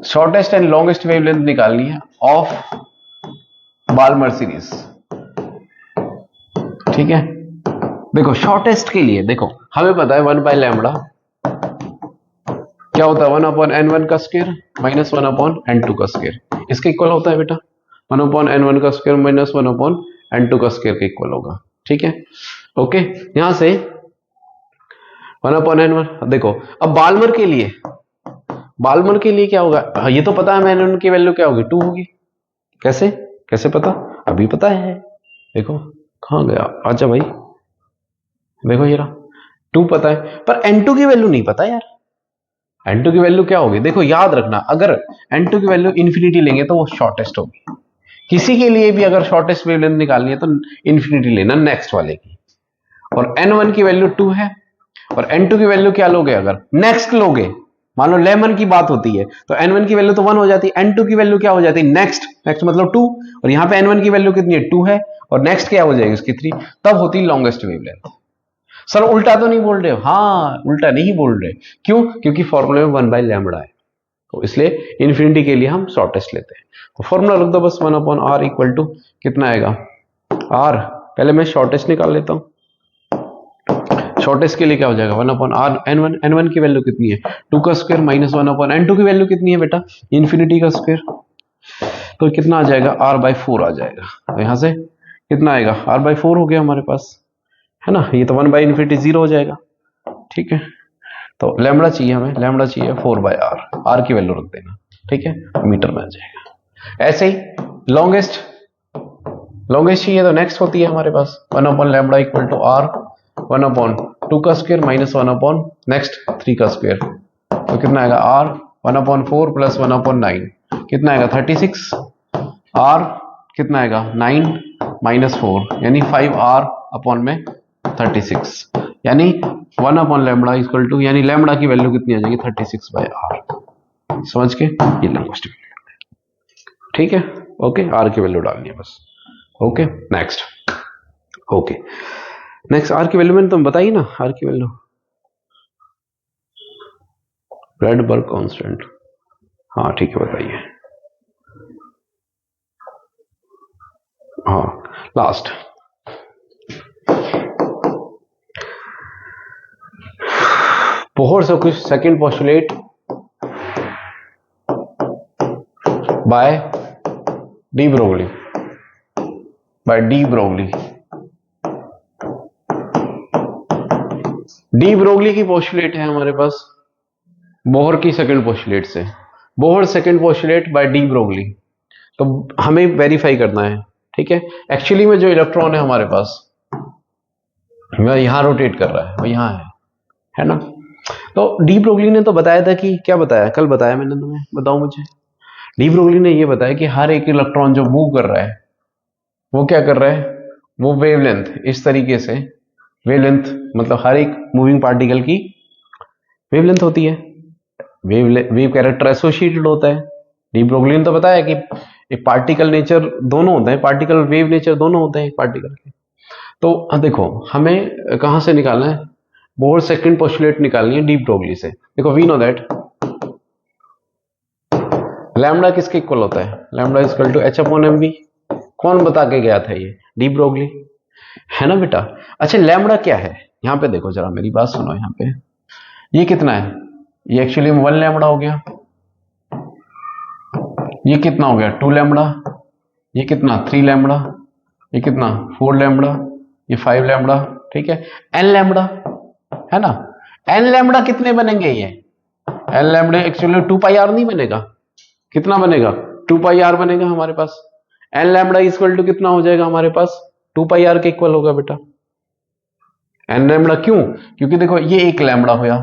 S1: shortest and longest wavelength निकालनी है ऑफ बाल्मर सीरीज। ठीक है, देखो शॉर्टेस्ट के लिए, देखो हमें पता है 1 बाय लैम्बडा क्या होता है, 1 अपॉन n1 का स्क्वायर माइनस 1 अपॉन n2 का स्क्वायर, इसके इक्वल होता है बेटा। 1/n1 का स्क्वायर माइनस 1/n2 का स्क्वायर के इक्वल होगा। ठीक है, ओके। यहां से 1/n1 देखो, अब बाल्मर के लिए क्या होगा? हाँ, ये तो पता है मैंने, उनकी वैल्यू क्या होगी? 2 होगी। कैसे कैसे पता? अभी पता है, देखो कहां गया, आजा भाई, देखो ये रहा 2 पता है, पर n2 की वैल्यू नहीं पता यार। n2 की वैल्यू क्या होगी? देखो याद रखना, अगर n2 की वैल्यू इंफिनिटी लेंगे तो वो शॉर्टेस्ट होगी। किसी के लिए भी अगर शॉर्टेस्ट वेवलेंथ निकालनी है तो इंफिनिटी लेना नेक्स्ट वाले की। और n1 की वैल्यू 2 है, और n2 की वैल्यू क्या लोगे? अगर नेक्स्ट लोगे, मान लो लेमन की बात होती है, तो n1 की वैल्यू तो 1 हो जाती है, n2 की वैल्यू क्या हो जाती है? नेक्स्ट। नेक्स्ट मतलब 2, और यहां पे n1 की वैल्यू कितनी है? 2 है, और नेक्स्ट क्या हो जाएगी उसकी? 3। तब होती लॉन्गेस्ट वेवलेंथ। सर उल्टा तो नहीं बोल रहे? हाँ, उल्टा नहीं बोल रहे। क्यों? क्योंकि फॉर्मूले में 1/λ है, तो इसलिए इंफिनिटी के लिए हम शॉर्टेस्ट लेते हैं। तो फॉर्मूला रख दो बस, 1/r इक्वल टू कितना आएगा? r, पहले मैं शॉर्टेस्ट निकाल लेता हूं। शॉर्टेस्ट के लिए क्या हो जाएगा? 1/r n1, n1 की वैल्यू कितनी है? 2 का स्क्वायर माइनस 1/n2 की वैल्यू कितनी है बेटा? इंफिनिटी का स्क्वायर। तो कितना आ जाएगा? r/4 आ जाएगा। तो यहां से कितना आएगा? r/4 हो गया हमारे पास, है ना? ये तो 1/∞ 0 हो जाएगा। ठीक है, तो लैम्बडा चाहिए हमें, लैम्बडा चाहिए 4/r, r की वैल्यू रख देना। ठीक है, मीटर में आ जाएगा। ऐसे ही लॉन्गेस्ट चाहिए तो नेक्स्ट होती है हमारे पास 1/λ इक्वल टू r 1/2 का स्क्वायर माइनस 1/ नेक्स्ट 3 का स्क्वायर। तो कितना आएगा? r 1/4 प्लस 1/9 कितना आएगा? 36। r कितना आएगा? 9 माइनस 4 यानी 5r अपॉन में 36, यानी 1/λ इक्वल टू, यानी लैम्बडा की वैल्यू कितनी आ जाएगी? 36/r। समझ के ये लॉन्गेस्ट वैल्यू। ठीक है, ओके, r की वैल्यू डालनी है बस। Okay, next. Okay, next r की वैल्यू मैंने तुम बताई ना, r की वैल्यू रेडबर्ग कांस्टेंट। हाँ ठीक है, बताइए। हाँ, लास्ट बोहर से कुछ second postulate by de Broglie, de Broglie की पोस्टुलेट है हमारे पास बोहर की सेकंड पोस्टुलेट से। Bohr second postulate by de Broglie, तो हमें वेरीफाई करना है। ठीक है, एक्चुअली में जो इलेक्ट्रॉन है हमारे पास वह यहां रोटेट कर रहा है, वो यहां है ना? तो डी ब्रोगली ने तो बताया था कि, क्या बताया? कल बताया मैंने तुम्हें, बताओ मुझे। डी ब्रोगली ने ये बताया कि हर एक इलेक्ट्रॉन जो मूव कर रहा है वो क्या कर रहा है? वो वेवलेंथ इस तरीके से, वेवलेंथ मतलब हर एक मूविंग पार्टिकल की वेवलेंथ होती है, वेव कैरेक्टर एसोसिएटेड होता है। डी ब्रोगली ने तो बताया कि एक पार्टिकल नेचर दोनों होते हैं, पार्टिकल वेव नेचर दोनों होते हैं पार्टिकल के। तो देखो हमें कहां से निकालना है? बोहर सेकंड पोस्टुलेट निकालनी है डी ब्रोगली से। देखो वी नो दैट लैम्बडा किसके इक्वल होता है? Lambda is equal to h/mv। कौन बता के गया था ये? डी ब्रोगली, है ना बेटा? अच्छा, लैम्बडा क्या है? यहां पे देखो जरा, मेरी बात सुनो। यहां पे ये कितना है? ये एक्चुअली 1 लैम्बडा हो गया। ये कितना हो गया? 2 लैम्बडा। ये कितना? 3 लैम्बडा। ये कितना? 4 लैम्बडा। ये 5 लैम्बडा। ठीक है, n लैम्बडा, है ना? n लैम्बडा कितने बनेंगे? ये n लैम्बडा एक्चुअली 2πr नहीं बनेगा। कितना बनेगा? 2πr बनेगा हमारे पास। n लैम्बडा इक्वल टू कितना हो जाएगा हमारे पास? 2πr के इक्वल होगा बेटा। n लैम्बडा क्यों? क्योंकि देखो ये 1 लैम्बडा हुआ,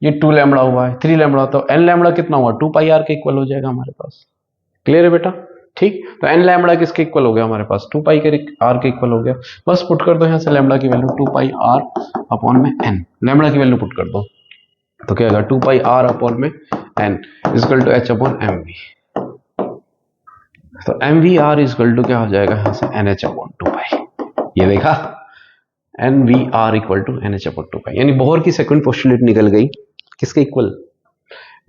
S1: ये 2 लैम्बडा हुआ है, 3 लैम्बडा, तो n लैम्बडा कितना हुआ? 2πr के इक्वल हो जाएगा हमारे पास। क्लियर है बेटा? ठीक, तो n लैम्बडा किसके इक्वल हो गया हमारे पास? 2π के r के इक्वल हो गया। बस पुट कर दो यहां से लैम्बडा की वैल्यू 2πr अपॉन में n। लैम्बडा की वैल्यू पुट कर दो तो क्या होगा? 2πr अपॉन में n इक्वल टू h/mv। तो mvr इक्वल टू क्या हो जाएगा यहां से? nh/2π। ये देखा, nvr इक्वल टू nh/2π, यानी बोहर की सेकंड पोस्टुलेट निकल गई। किसके इक्वल?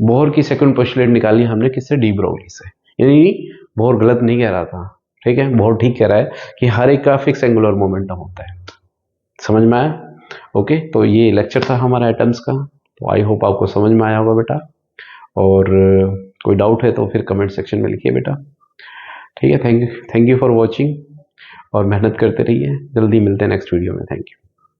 S1: बोहर की सेकंड पोस्टुलेट निकाली हमने किससे? डी ब्रोगली से। यानी बोहर गलत नहीं कह रहा था, ठीक है, बोहर ठीक कह रहा है कि हर एक का फिक्स एंगुलर मोमेंटम होता है। समझ में आया? ओके, तो ये लेक्चर था हमारा एटम्स का। तो आई होप आपको समझ में आया होगा बेटा, और कोई डाउट है तो फिर कमेंट सेक्शन में लिखिए बेटा। ठीक है, थैंक यू फॉर वॉचिंग और मेहनत करते रहिए। जल्दी मिलते हैं नेक्स्ट वीडियो में। Thank you.